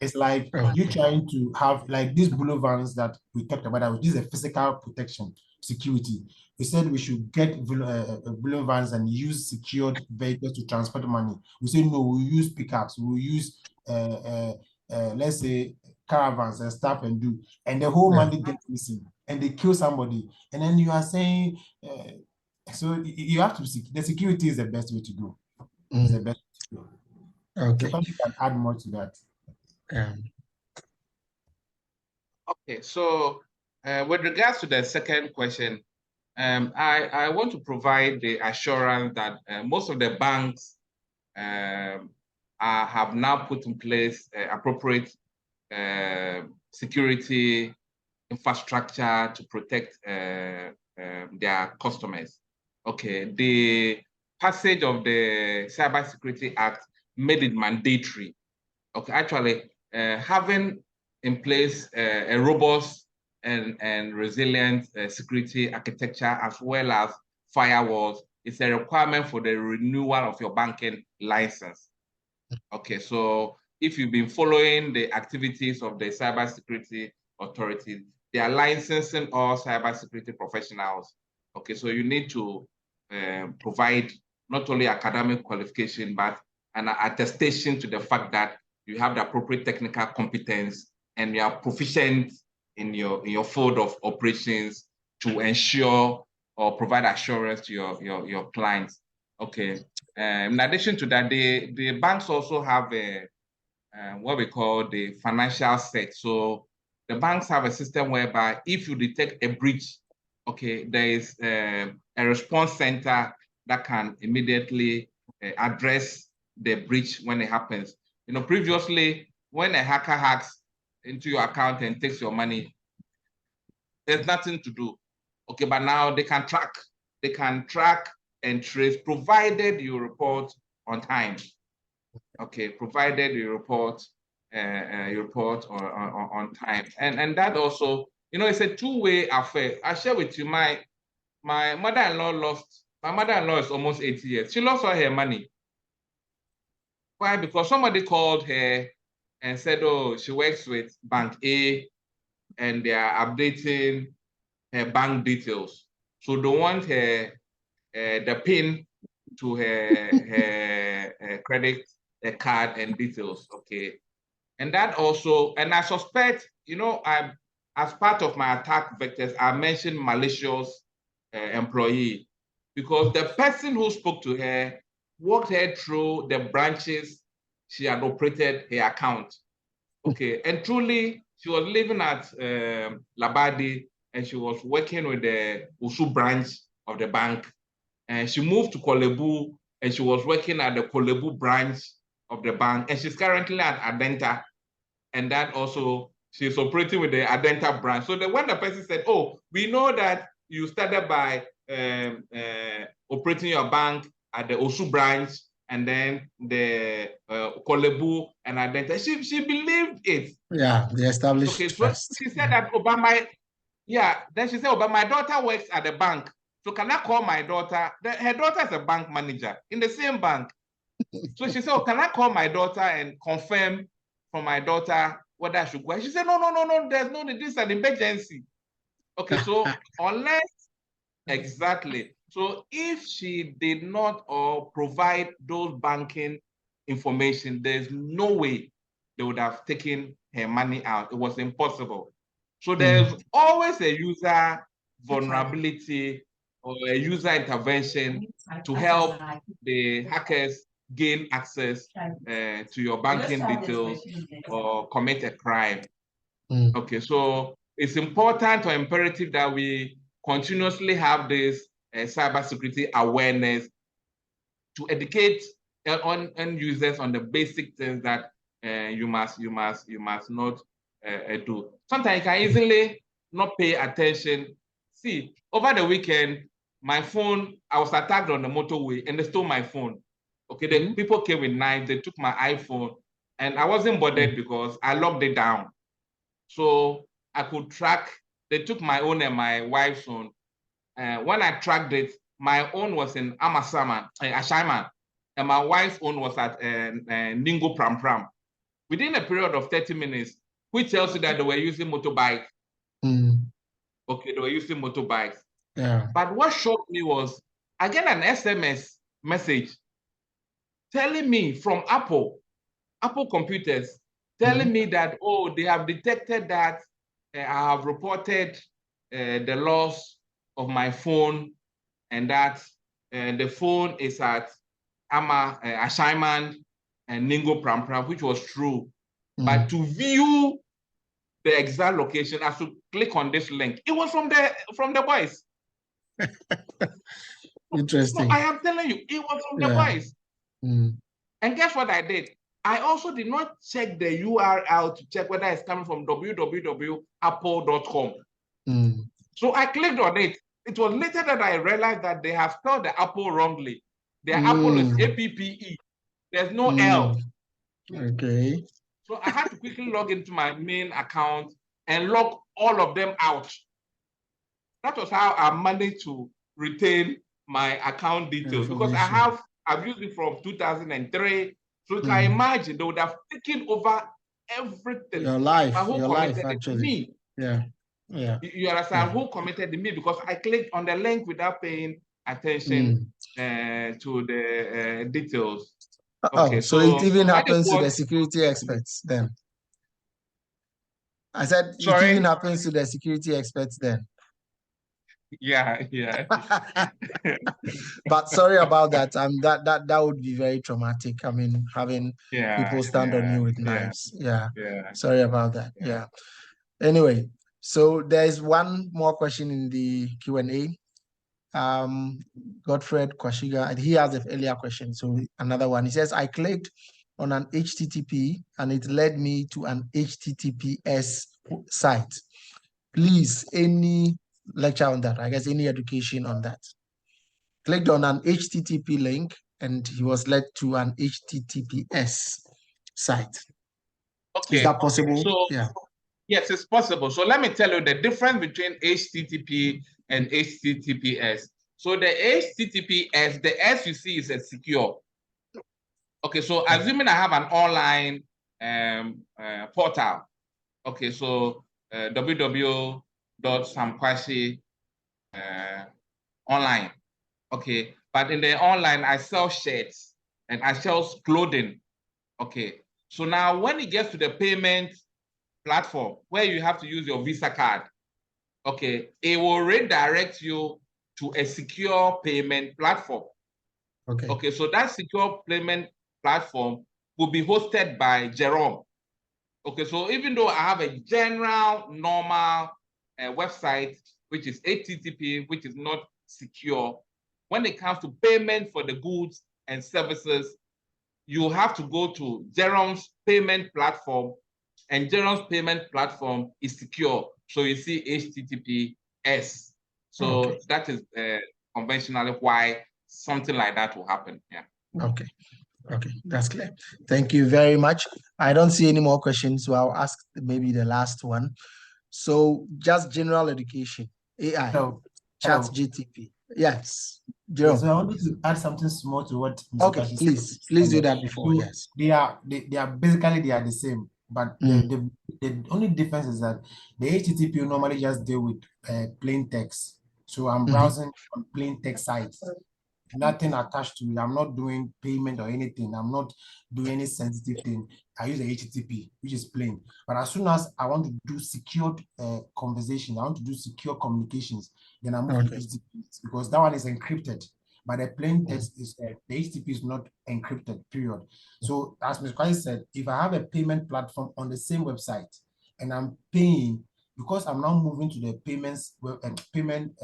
It's like you trying to have like these blue vans that we talked about. This is a physical protection, security. We said we should get blue vans and use secured vehicles to transport money. We say no, we'll use pickups, we'll use let's say caravans and stuff and the whole money gets missing and they kill somebody. And then you are saying, so you have to see, the security is the best way to go. It's the best way to go. Okay. So you can add more to that. Okay, so with regards to the second question, I want to provide the assurance that most of the banks have now put in place appropriate security infrastructure to protect their customers. Okay, the passage of the Cybersecurity Act made it mandatory. Okay, actually, having in place a robust and resilient security architecture as well as firewalls is a requirement for the renewal of your banking license. Okay, so if you've been following the activities of the cybersecurity authority, they are licensing all cybersecurity professionals. Okay, so you need to provide not only academic qualification, but an attestation to the fact that you have the appropriate technical competence and you are proficient in your field of operations to ensure or provide assurance to your clients. Okay. In addition to that, the banks also have what we call the financial set. So the banks have a system whereby if you detect a breach, okay, there is a response center that can immediately address the breach when it happens. You know, previously, when a hacker hacks into your account and takes your money, there's nothing to do. Okay, but now they can track and trace, provided you report on time. Okay, provided you report on time, and that also, you know, it's a two-way affair. I share with you, my mother-in-law lost. My mother-in-law is almost 80 years. She lost all her money. Why? Because somebody called her and said, "Oh, she works with Bank A, and they are updating her bank details. So they want her the PIN to her credit card and details." Okay, and that also, and I suspect, you know, as part of my attack vectors, I mentioned malicious employee, because the person who spoke to her walked her through the branches she had operated her account. Okay, and truly, she was living at Labadi, and she was working with the Usu branch of the bank. And she moved to Kolebu, and she was working at the Kolebu branch of the bank. And she's currently at Adenta, and that also, she's operating with the Adenta branch. So when the person said, "Oh, we know that you started by operating your bank at the Osu branch, and then the Kolebu and Adenta," she believed it. Yeah, they established okay, so trust. she said that Obama, then she said, "Oh, but my daughter works at the bank. So can I call my daughter?" Her daughter is a bank manager in the same bank. So she said, "Oh, can I call my daughter and confirm from my daughter whether I should go?" She said, No, there's no need. This is an emergency. Okay, so unless, exactly. So if she did not provide those banking information, there's no way they would have taken her money out. It was impossible. So there's always a user vulnerability or a user intervention to help the hackers gain access to your banking details or commit a crime. Okay, so it's important or imperative that we continuously have this cybersecurity awareness to educate end users on the basic things that you must not do. Sometimes you can easily not pay attention. See, over the weekend, my phone, I was attacked on the motorway and they stole my phone. Okay, the people came with knives, they took my iPhone, and I wasn't bothered because I locked it down. So I could track, they took my own and my wife's phone. When I tracked it, my own was in Amasaman, Ashaiman, and my wife's own was at Ningo Pram Pram. Within a period of 30 minutes, which tells you that they were using motorbikes. Okay, they were using motorbikes. Yeah. But what shocked me was, I get an SMS message telling me from Apple computers, telling me that, "Oh, they have detected that I have reported the loss of my phone, and that the phone is at Ashaiman and Ningo Pram Pram," which was true. But to view the exact location, I should click on this link. It was from the boys. Interesting. No, I am telling you, it was from the boys. And guess what I did? I also did not check the URL to check whether it's coming from www.apple.com. So I clicked on it, it was later that I realized that they have spelled the apple wrongly. Their apple is APPE. There's no L. Okay. So I had to quickly log into my main account and log all of them out. That was how I managed to retain my account details, because I've used it from 2003. So you can imagine they would have taken over everything. Your life, actually. Me. Yeah. You understand? Who committed to me, because I clicked on the link without paying attention to the details. Okay, so it even happens to the security experts then. I said it even happens to the security experts then. Yeah. But sorry about that. That would be very traumatic. I mean, having people stand on you with knives. Yeah. Sorry about that. Yeah. Anyway, so there's one more question in the Q&A. Godfred Kwashiga, and he has an earlier question. So another one. He says, I clicked on an HTTP and it led me to an HTTPS site. Please, any lecture on that? I guess any education on that? Clicked on an HTTP link and he was led to an HTTPS site. Okay. Is that possible? So, yeah. Yes, it's possible. So let me tell you the difference between HTTP and HTTPS. So the HTTPS, the S you see is a secure. Okay, so assuming I have an online portal. Okay, so www.samquarshie online. Okay, but in the online, I sell shirts and I sell clothing. Okay, so now when it gets to the payment platform where you have to use your Visa card, okay, it will redirect you to a secure payment platform. Okay, so that secure payment platform will be hosted by Jeerome. Okay, so even though I have a general normal website, which is HTTP, which is not secure, when it comes to payment for the goods and services, you have to go to Jeerome's payment platform, and Jeerome's payment platform is secure. So you see HTTPS. So that is conventionally why something like that will happen. Yeah. Okay, that's clear. Thank you very much. I don't see any more questions, so I'll ask maybe the last one. So just general education, AI, ChatGPT. Yes, Jeerome. So I wanted to add something small to what Mr. Okay, please do that before. So yes, they are basically the same, but the only difference is that the HTTP normally just deal with plain text. So I'm browsing on plain text sites, nothing attached to it. I'm not doing payment or anything. I'm not doing any sensitive thing. I use the HTTP, which is plain. But as soon as I want to do secured conversation, I want to do secure communications, then I move to HTTP, because that one is encrypted. But the plain text is the HTTP is not encrypted, period. So as Ms. Kwasi said, if I have a payment platform on the same website and I'm paying, because I'm now moving to the payments payment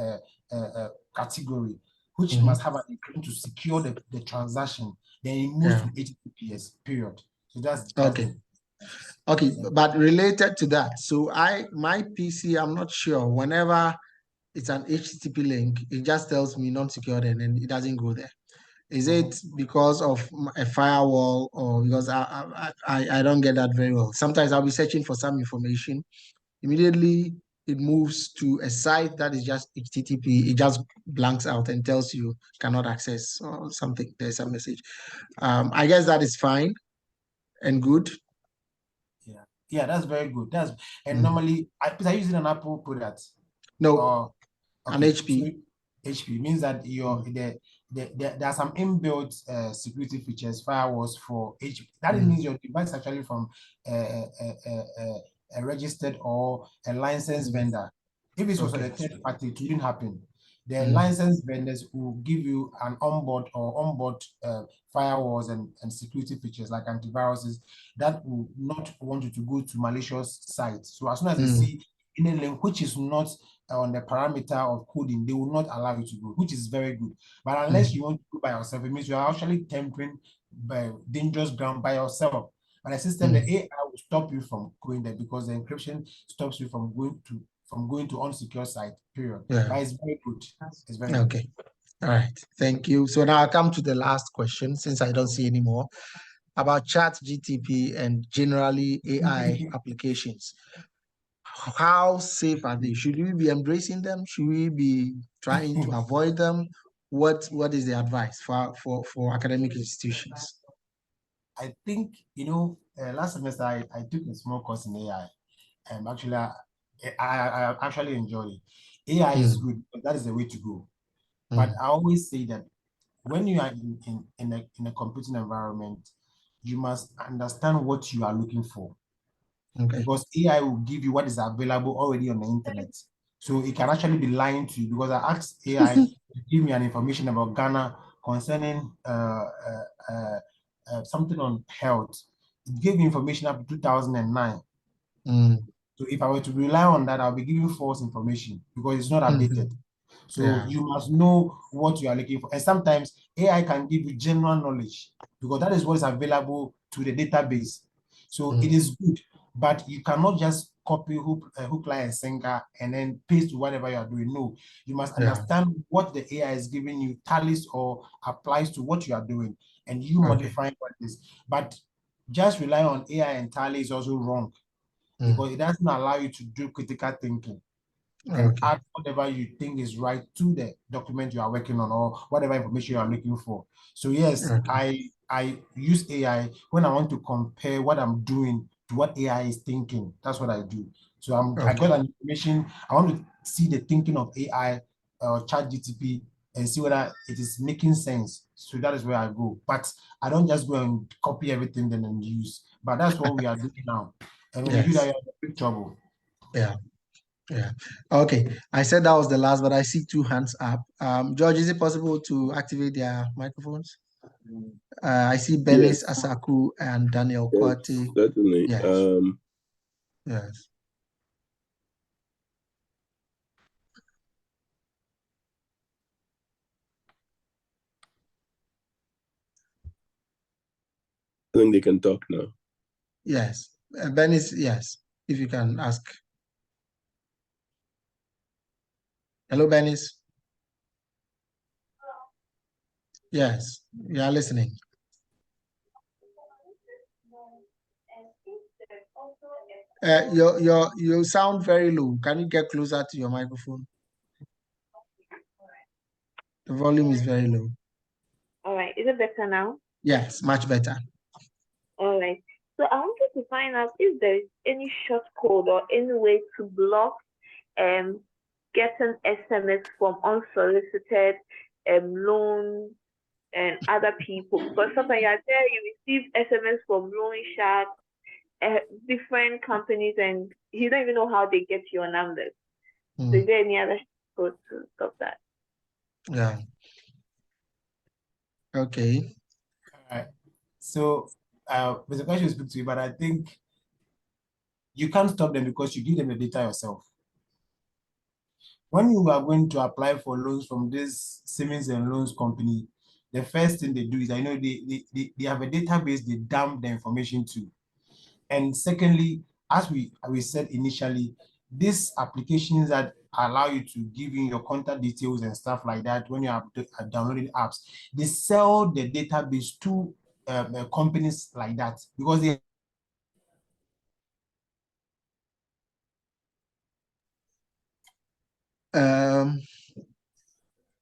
category, which must have an encryption to secure the transaction, then it moves to HTTPS, period. So that's okay. Okay, but related to that, so my PC, I'm not sure, whenever it's an HTTP link, it just tells me non-secured and then it doesn't go there. Is it because of a firewall, or because I don't get that very well? Sometimes I'll be searching for some information, immediately it moves to a site that is just HTTP. It just blanks out and tells you cannot access or something. There's a message. I guess that is fine and good. Yeah, that's very good. And normally I use an Apple product. No, an HP. So HP means that there are some inbuilt security features, firewalls for HP. That means your device is actually from a registered or a licensed vendor. If it was on a third party, it wouldn't happen. The licensed vendors will give you an onboard firewalls and security features like antiviruses that will not want you to go to malicious sites. So as soon as they see any link which is not on the parameter of coding, they will not allow you to go, which is very good. But unless you want to go by yourself, it means you are actually tempering by dangerous ground by yourself. But the system, the AI will stop you from going there, because the encryption stops you from going to from going to unsecure site, period. Yeah. But it's very good. It's very okay. All right. Thank you. So now I come to the last question, since I don't see any more, about Chat GTP and generally AI applications. How safe are they? Should we be embracing them? Should we be trying to avoid them? What is the advice for academic institutions? I think, last semester I took a small course in AI. Actually, I actually enjoy it. AI is good, but that is the way to go. But I always say that when you are in a computing environment, you must understand what you are looking for. Okay. Because AI will give you what is available already on the internet. So it can actually be lying to you, because I asked AI to give me an information about Ghana concerning something on health. It gave me information up to 2009. So if I were to rely on that, I'll be giving false information because it's not updated. So you must know what you are looking for. And sometimes AI can give you general knowledge because that is what is available to the database. So it is good, but you cannot just copy hook, line, and sinker and then paste whatever you are doing. No, you must understand what the AI is giving you tallies or applies to what you are doing, and you modify what it is. But just rely on AI and tally is also wrong, because it doesn't allow you to do critical thinking and add whatever you think is right to the document you are working on or whatever information you are looking for. So yes, I use AI when I want to compare what I'm doing to what AI is thinking. That's what I do. So I got an information. I want to see the thinking of AI or Chat GTP and see whether it is making sense. So that is where I go. But I don't just go and copy everything then and use. But that's what we are doing now. And when you do that, you're in big trouble. Yeah. Okay. I said that was the last, but I see two hands up. George, is it possible to activate their microphones? I see Benis Asaku and Daniel Kwati. Certainly. Yes. I think they can talk now. Yes. Benis, yes. If you can ask. Hello, Benis. Yes, we are listening. You sound very low. Can you get closer to your microphone? The volume is very low. All right. Is it better now? Yes, much better. All right. So I wanted to find out if there is any short code or any way to block getting SMS from unsolicited loans and other people, because sometimes you're there, you receive SMS from loan sharks, different companies, and you don't even know how they get your numbers. So is there any other code to stop that? Yeah. Okay. All right. So Mr. Quarshie will speak to you, but I think you can't stop them because you give them the data yourself. When you are going to apply for loans from this savings and loans company, the first thing they do is, I know they have a database they dump the information to. And secondly, as we said initially, these applications that allow you to give in your contact details and stuff like that when you are downloading apps, they sell the database to companies like that because they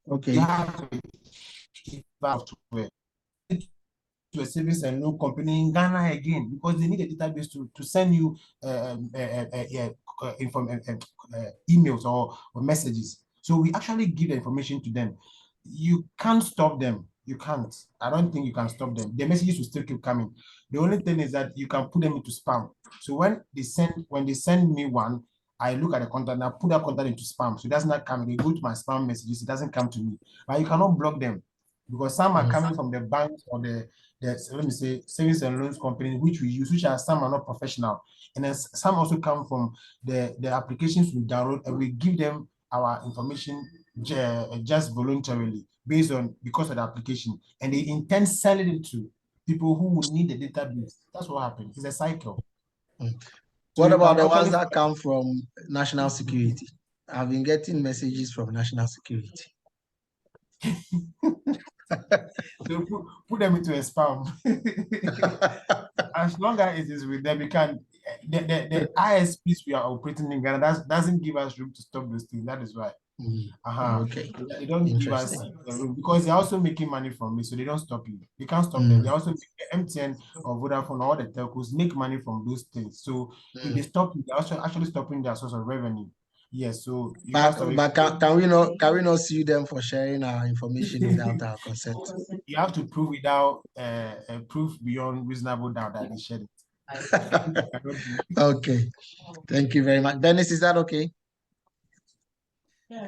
okay. have software to a service and loan company in Ghana again, because they need a database to send you emails or messages. So we actually give the information to them. You can't stop them. You can't. I don't think you can stop them. The messages will still keep coming. The only thing is that you can put them into spam. So when they send me one, I look at the content and I put that content into spam. So it does not come. They go to my spam messages. It doesn't come to me. But you cannot block them because some are coming from the banks or the let me say savings and loans companies which we use, which are some are not professional, and then some also come from the applications we download, and we give them our information just voluntarily because of the application, and they intend selling it to people who would need the database. That's what happens. It's a cycle. What about the ones that come from national security? I've been getting messages from national security. So put them into a spam. As long as it is with them, you can. The ISPs we are operating in Ghana doesn't give us room to stop those things. That is why. Okay. They don't give us the room because they're also making money from it, so they don't stop you. They can't stop them. They also MTN or Vodafone, all the telcos make money from those things. So if they stop you, they're also actually stopping their source of revenue. Yes, so you but can we not sue them for sharing our information without our consent? You have to prove without proof beyond reasonable doubt that they shared it. Okay, thank you very much. Dennis, is that okay? Okay,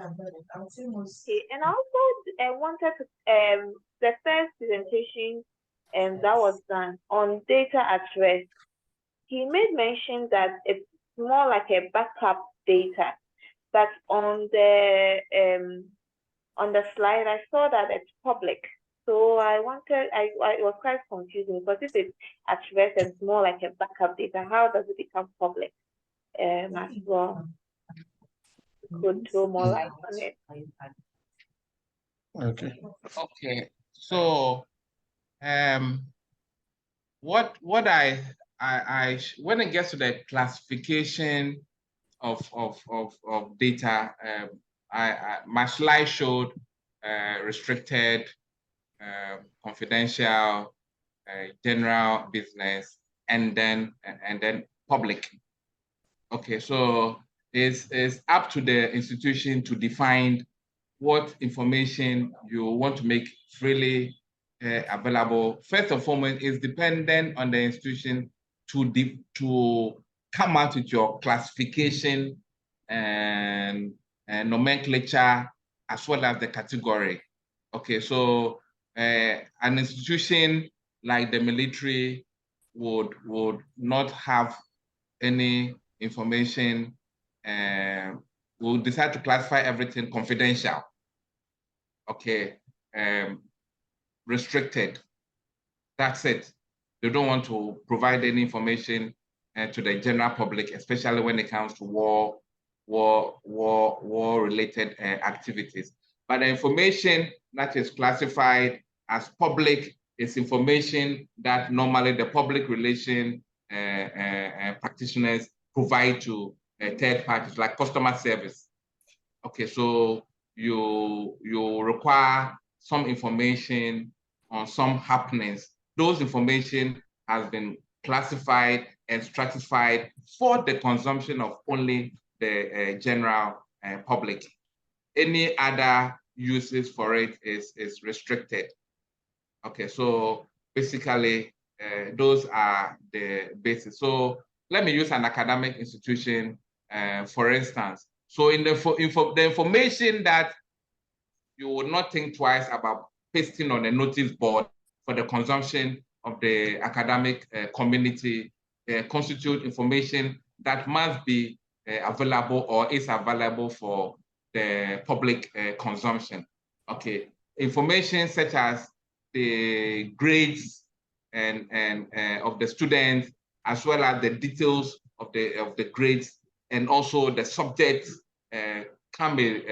and also I wanted to the first presentation that was done on data at rest. He made mention that it's more like a backup data, but on the slide I saw that it's public. So I was quite confusing because if it's at rest, it's more like a backup data. How does it become public? As well, could throw more light on it. Okay. Okay. So, what I when it gets to the classification of data, my slide showed restricted, confidential, general business, and then public. Okay, so it's up to the institution to define what information you want to make freely available. First and foremost, is dependent on the institution to come out with your classification and nomenclature as well as the category. Okay, so an institution like the military would not have any information, will decide to classify everything confidential. Okay, restricted. That's it. They don't want to provide any information to the general public, especially when it comes to war-related activities. But the information that is classified as public is information that normally the public relation practitioners provide to third parties, like customer service. Okay, so you require some information on some happenings. Those information has been classified and stratified for the consumption of only the general public. Any other uses for it is restricted. Okay, so basically those are the basis. So let me use an academic institution, for instance. So in the information that you would not think twice about pasting on a notice board for the consumption of the academic community constitute information that must be available or is available for the public consumption. Okay, information such as the grades and of the students, as well as the details of the grades, and also the subjects can be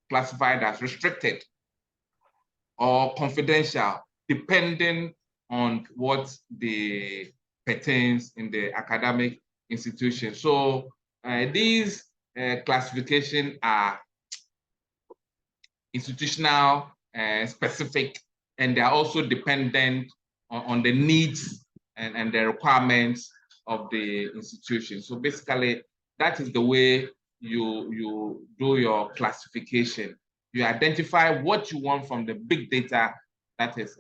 classified as restricted or confidential, depending on what the pertains in the academic institution. So these classifications are institutional specific, and they are also dependent on the needs and the requirements of the institution. So basically, that is the way you do your classification. You identify what you want from the big data that is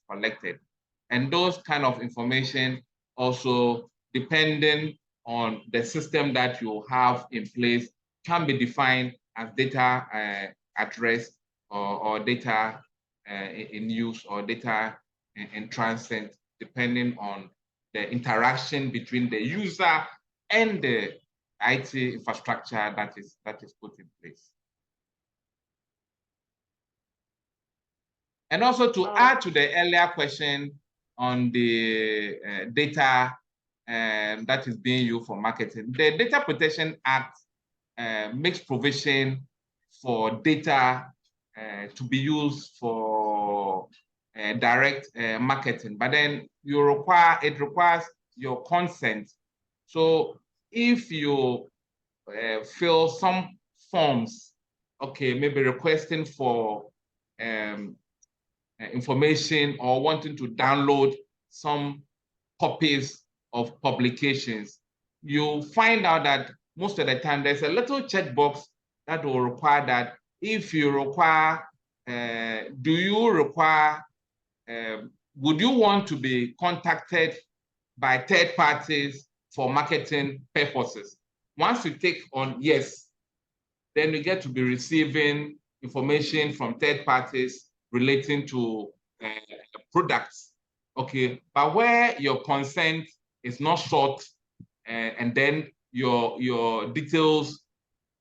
collected. And those kind of information also, depending on the system that you have in place, can be defined as data at rest or data in use or data in transit, depending on the interaction between the user and the IT infrastructure that is put in place. And also to add to the earlier question on the data that is being used for marketing. The Data Protection Act makes provision for data to be used for direct marketing, but then it requires your consent. So if you fill some forms, okay, maybe requesting for information or wanting to download some copies of publications, you find out that most of the time there's a little checkbox that will require that if you require, do you require, would you want to be contacted by third parties for marketing purposes? Once you take on yes, then you get to be receiving information from third parties relating to products. Okay, but where your consent is not sought, and then your details,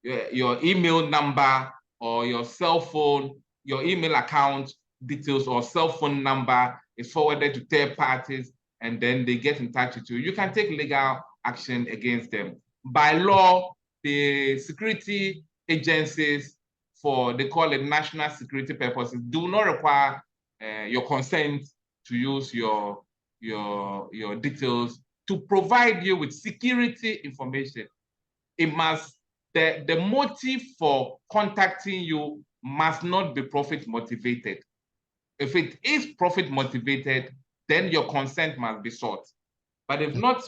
your email number or your cell phone, your email account details or cell phone number is forwarded to third parties, and then they get in touch with you, you can take legal action against them. By law, the security agencies, they call it national security purposes, do not require your consent to use your details to provide you with security information. It must, the motive for contacting you must not be profit motivated. If it is profit motivated, then your consent must be sought. But if not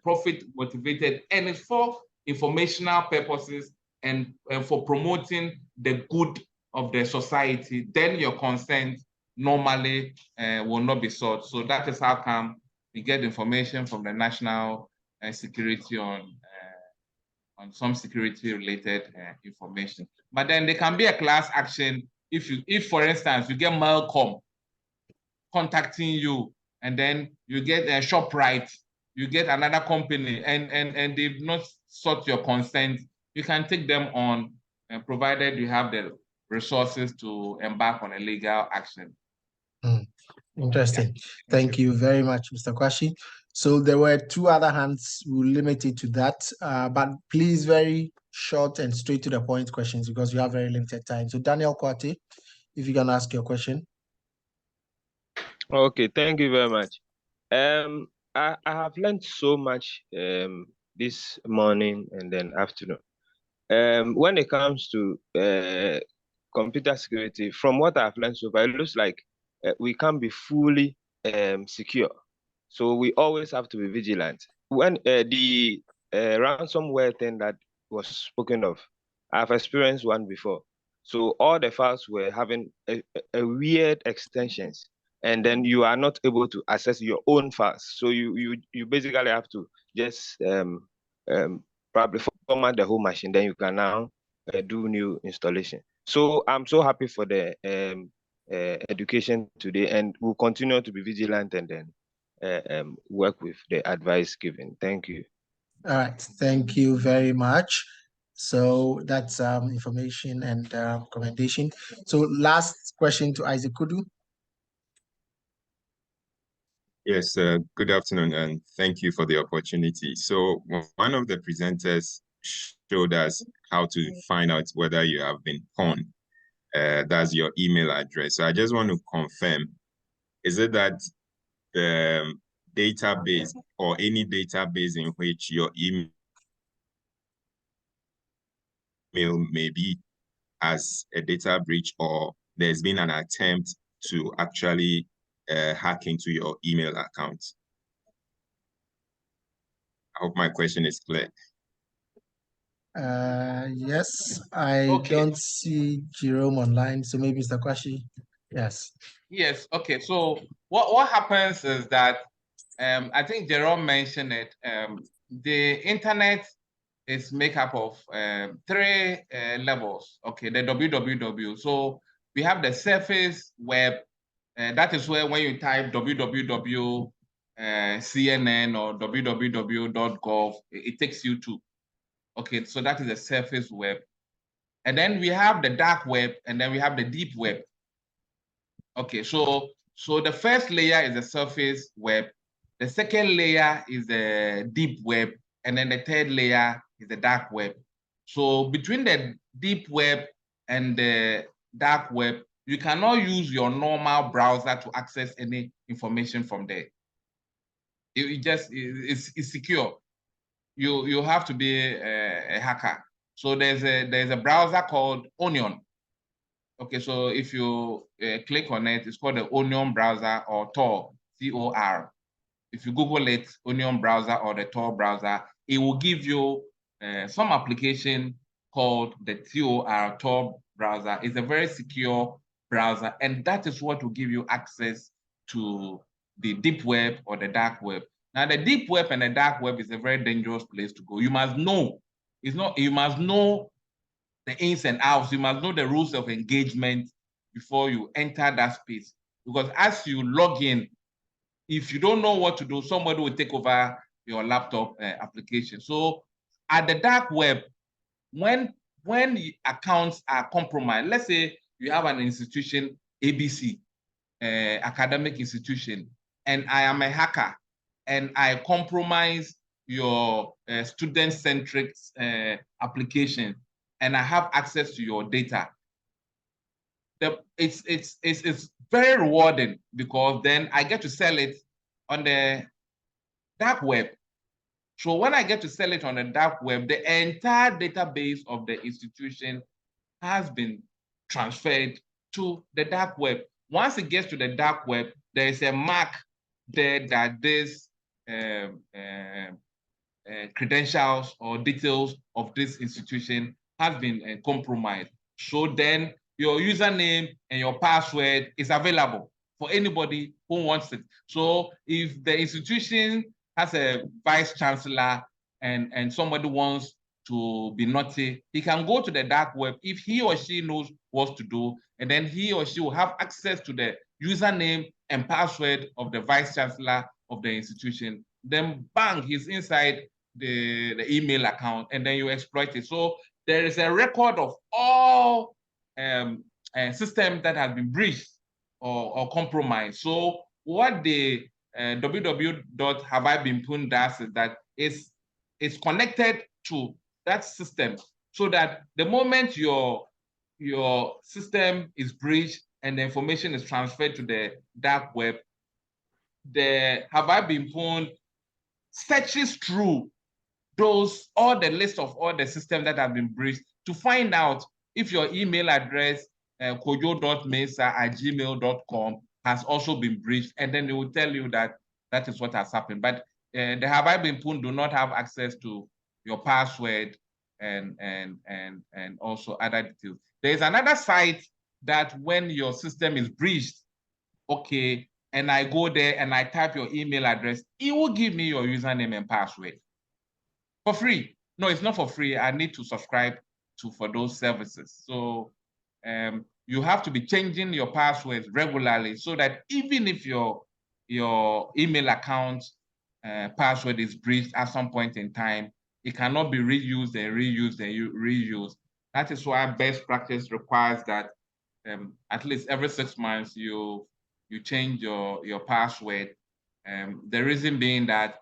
profit motivated and it's for informational purposes and for promoting the good of the society, then your consent normally will not be sought. So that is how come we get information from the national security on some security related information. But then there can be a class action if for instance you get Malcolm contacting you, and then you get a ShopRite, you get another company, and they've not sought your consent, you can take them on, provided you have the resources to embark on a legal action. Interesting. Yeah. Thank you very much, Mr. Quarshie. So there were two other hands. We'll limit it to that, but please very short and straight to the point questions because we have very limited time. So Daniel Kwate, if you can ask your question. Okay, thank you very much. I have learned so much this morning and then afternoon. When it comes to computer security, from what I've learned so far, it looks like we can't be fully secure. So we always have to be vigilant. When the ransomware thing that was spoken of, I've experienced one before. So all the files were having a weird extensions, and then you are not able to access your own files. So you basically have to just probably format the whole machine. Then you can now do new installation. So I'm so happy for the education today, and we'll continue to be vigilant and then work with the advice given. Thank you. All right, thank you very much. So that's information and recommendation. So last question to Isaac Kudu. Yes, good afternoon, and thank you for the opportunity. So one of the presenters showed us how to find out whether you have been pawned. That's your email address. So I just want to confirm, is it that the database or any database in which your email may be as a data breach, or there's been an attempt to actually hack into your email account? I hope my question is clear. Yes, I don't see Jeerome online, so maybe Mr. Quarshie. Yes. Yes, okay. So what happens is that I think Jeerome mentioned it. The internet is made up of 3 levels. Okay, the www. So we have the surface web. That is where when you type www CNN or www.gov, it takes you to. Okay, so that is the surface web. And then we have the dark web, and then we have the deep web. Okay, so the first layer is the surface web. The second layer is the deep web, and then the third layer is the dark web. So between the deep web and the dark web, you cannot use your normal browser to access any information from there. It's secure. You have to be a hacker. So there's a browser called Onion. Okay, so if you click on it, it's called the Onion browser or Tor, C-O-R. If you Google it, Onion browser or the Tor browser, it will give you some application called the TOR, Tor browser. It's a very secure browser, and that is what will give you access to the deep web or the dark web. Now, the deep web and the dark web is a very dangerous place to go. You must know. You must know the ins and outs. You must know the rules of engagement before you enter that space. Because as you log in, if you don't know what to do, somebody will take over your laptop application. So at the dark web, when accounts are compromised, let's say you have an institution, ABC, academic institution, and I am a hacker, and I compromise your student-centric application, and I have access to your data. It's very rewarding, because then I get to sell it on the dark web. So when I get to sell it on the dark web, the entire database of the institution has been transferred to the dark web. Once it gets to the dark web, there is a mark there that this credentials or details of this institution has been compromised. So then your username and your password is available for anybody who wants it. So if the institution has a vice chancellor and somebody wants to be naughty, he can go to the dark web if he or she knows what to do, and then he or she will have access to the username and password of the vice chancellor of the institution. Then bang, he's inside the email account, and then you exploit it. So there is a record of all systems that have been breached or compromised. So what the www.haveibeenpwned does is that it's connected to that system, so that the moment your system is breached and the information is transferred to the dark web, the Haveibeenpwned searches through all the list of all the systems that have been breached to find out if your email address kojo.mensah@gmail.com has also been breached, and then it will tell you that that is what has happened. But the Haveibeenpwned do not have access to your password and also other details. There is another site that when your system is breached, okay, and I go there and I type your email address, it will give me your username and password for free. No, it's not for free. I need to subscribe for those services. So you have to be changing your passwords regularly, so that even if your email account password is breached at some point in time, it cannot be reused and reused and reused. That is why best practice requires that at least every 6 months you change your password. The reason being that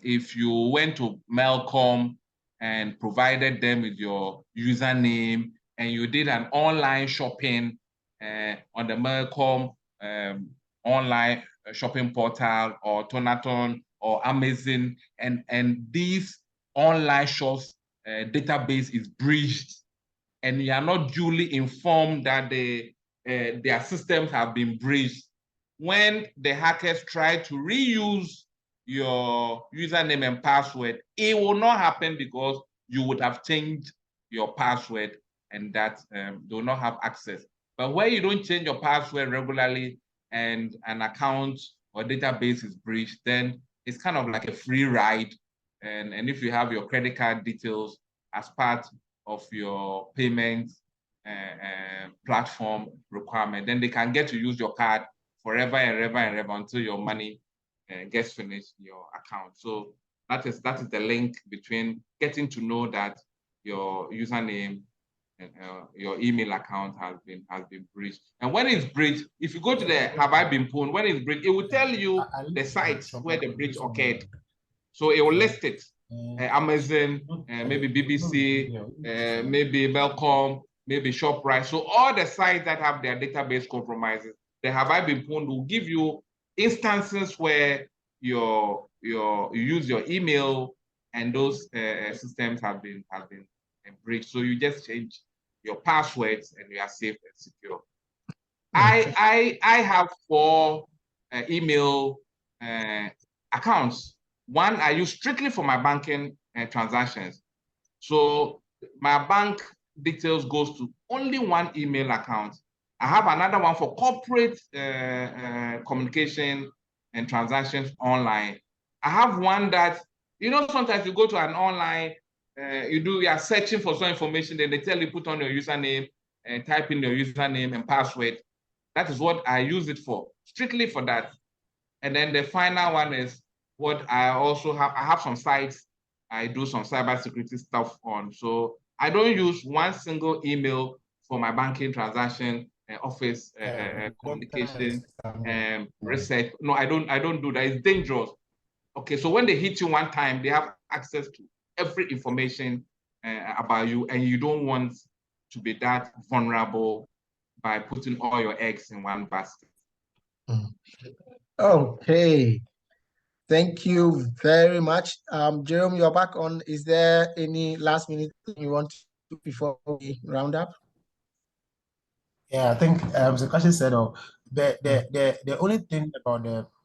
if you went to Melcom and provided them with your username, and you did an online shopping on the Melcom online shopping portal, or Tonaton or Amazon, and these online shops database is breached, and you are not duly informed that their systems have been breached, when the hackers try to reuse your username and password, it will not happen, because you would have changed your password, and that they will not have access. But where you don't change your password regularly and an account or database is breached, then it's kind of like a free ride. And if you have your credit card details as part of your payment platform requirement, then they can get to use your card forever and ever and ever until your money gets finished in your account. So that is the link between getting to know that your username your email account has been breached. And when it's breached, if you go to the have I been pwned, when it's breached, it will tell you the sites where the breach occurred. So it will list it. Amazon, maybe BBC, maybe Belcom, maybe ShopRite. So all the sites that have their database compromises, the have I been pwned will give you instances where you use your email and those systems have been breached. So you just change your passwords and you are safe and secure. I have 4 email accounts. One I use strictly for my banking transactions. So my bank details goes to only one email account. I have another one for corporate communication and transactions online. I have one that, sometimes you go to an online, you are searching for some information, then they tell you put on your username and type in your username and password. That is what I use it for, strictly for that. And then the final one is what I also have. I have some sites I do some cybersecurity stuff on. So I don't use one single email for my banking transaction, office communication, research. No, I don't do that. It's dangerous. Okay, so when they hit you one time, they have access to every information about you, and you don't want to be that vulnerable by putting all your eggs in one basket. Okay. Thank you very much. Jeerome, you're back on. Is there any last minute thing you want to do before we round up? Yeah, I think the question said, the only thing about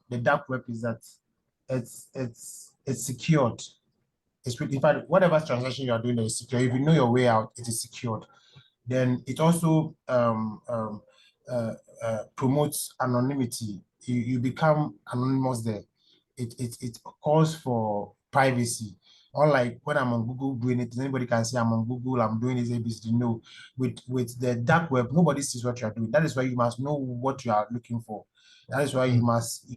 the dark web is that it's secured. In fact, whatever transaction you are doing is secure. If you know your way out, it is secured. Then it also promotes anonymity. You become anonymous there. It calls for privacy. Unlike when I'm on Google doing it, anybody can say I'm on Google, I'm doing this ABC. No, with the dark web, nobody sees what you're doing. That is why you must know what you are looking for. That is why you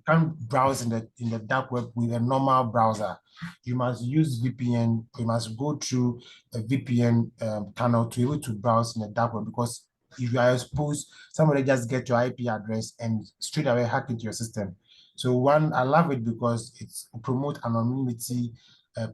can't browse in the dark web with a normal browser. You must use VPN. You must go through a VPN tunnel to be able to browse in the dark web, because if you are exposed, somebody just get your IP address and straight away hack into your system. So I love it because it promotes anonymity,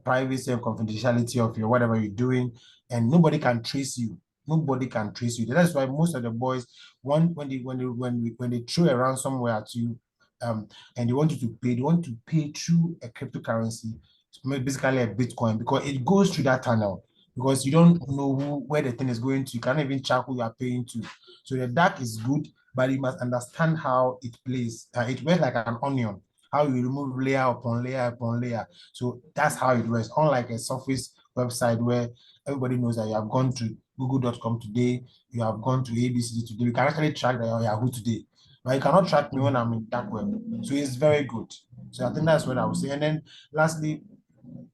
privacy and confidentiality of your whatever you're doing, and nobody can trace you. Nobody can trace you. That's why most of the boys, when they throw a ransomware at you, and they want you to pay through a cryptocurrency, basically a Bitcoin, because it goes through that tunnel. Because you don't know where the thing is going to, you can't even check who you are paying to. So the dark is good, but you must understand how it plays. It works like an onion, how you remove layer upon layer upon layer. So that's how it works. Unlike a surface website where everybody knows that you have gone to google.com today, you have gone to ABCD today, you can actually track that on Yahoo today. But you cannot track me when I'm in dark web. So it's very good. So I think that's what I would say. And then lastly,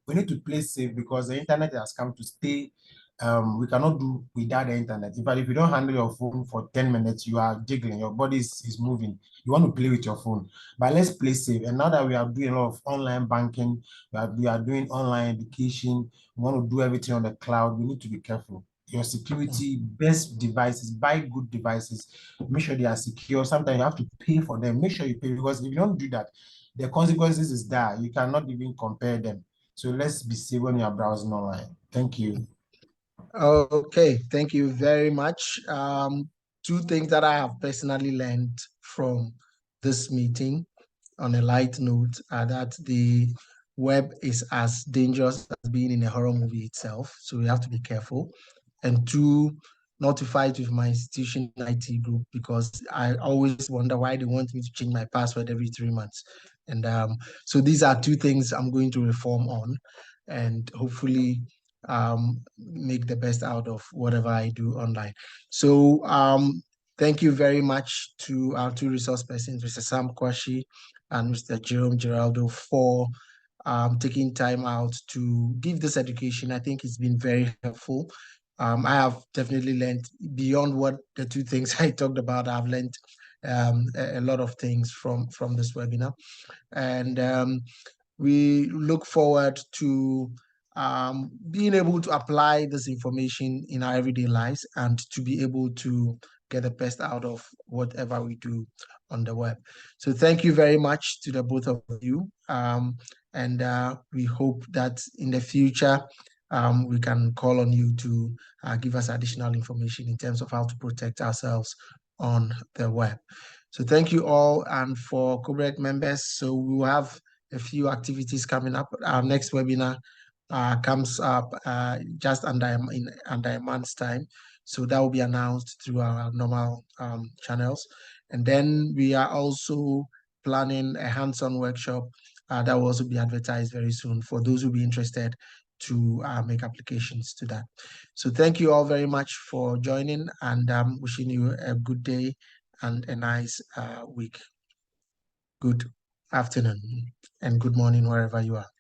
we need to play safe because the internet has come to stay. We cannot do without the internet. In fact, if you don't handle your phone for 10 minutes, you are jiggling, your body is moving. You want to play with your phone. But let's play safe. And now that we are doing a lot of online banking, we are doing online education, we want to do everything on the cloud, we need to be careful. Your security, best devices, buy good devices, make sure they are secure. Sometimes you have to pay for them. Make sure you pay, because if you don't do that, the consequences is that you cannot even compare them. So let's be safe when you are browsing online. Thank you. Okay, thank you very much. Two things that I have personally learned from this meeting on a light note are that the web is as dangerous as being in a horror movie itself. So we have to be careful. And two, notify it with my institution IT group, because I always wonder why they want me to change my password every 3 months. And so these are two things I'm going to reform on, and hopefully make the best out of whatever I do online. So thank you very much to our two resource persons, Mr. Sam Quarshie and Mr. Jeerome Geraldo, for taking time out to give this education. I think it's been very helpful. I have definitely learned beyond what the two things I talked about. I've learned a lot of things from this webinar, and we look forward to being able to apply this information in our everyday lives and to be able to get the best out of whatever we do on the web. So thank you very much to the both of you. And we hope that in the future, we can call on you to give us additional information in terms of how to protect ourselves on the web. So thank you all. And for COBREG members, so we will have a few activities coming up. Our next webinar comes up just under a month's time. So that will be announced through our normal channels. And then we are also planning a hands-on workshop that will also be advertised very soon for those who be interested to make applications to that. So thank you all very much for joining, and wishing you a good day and a nice week. Good afternoon and good morning wherever you are.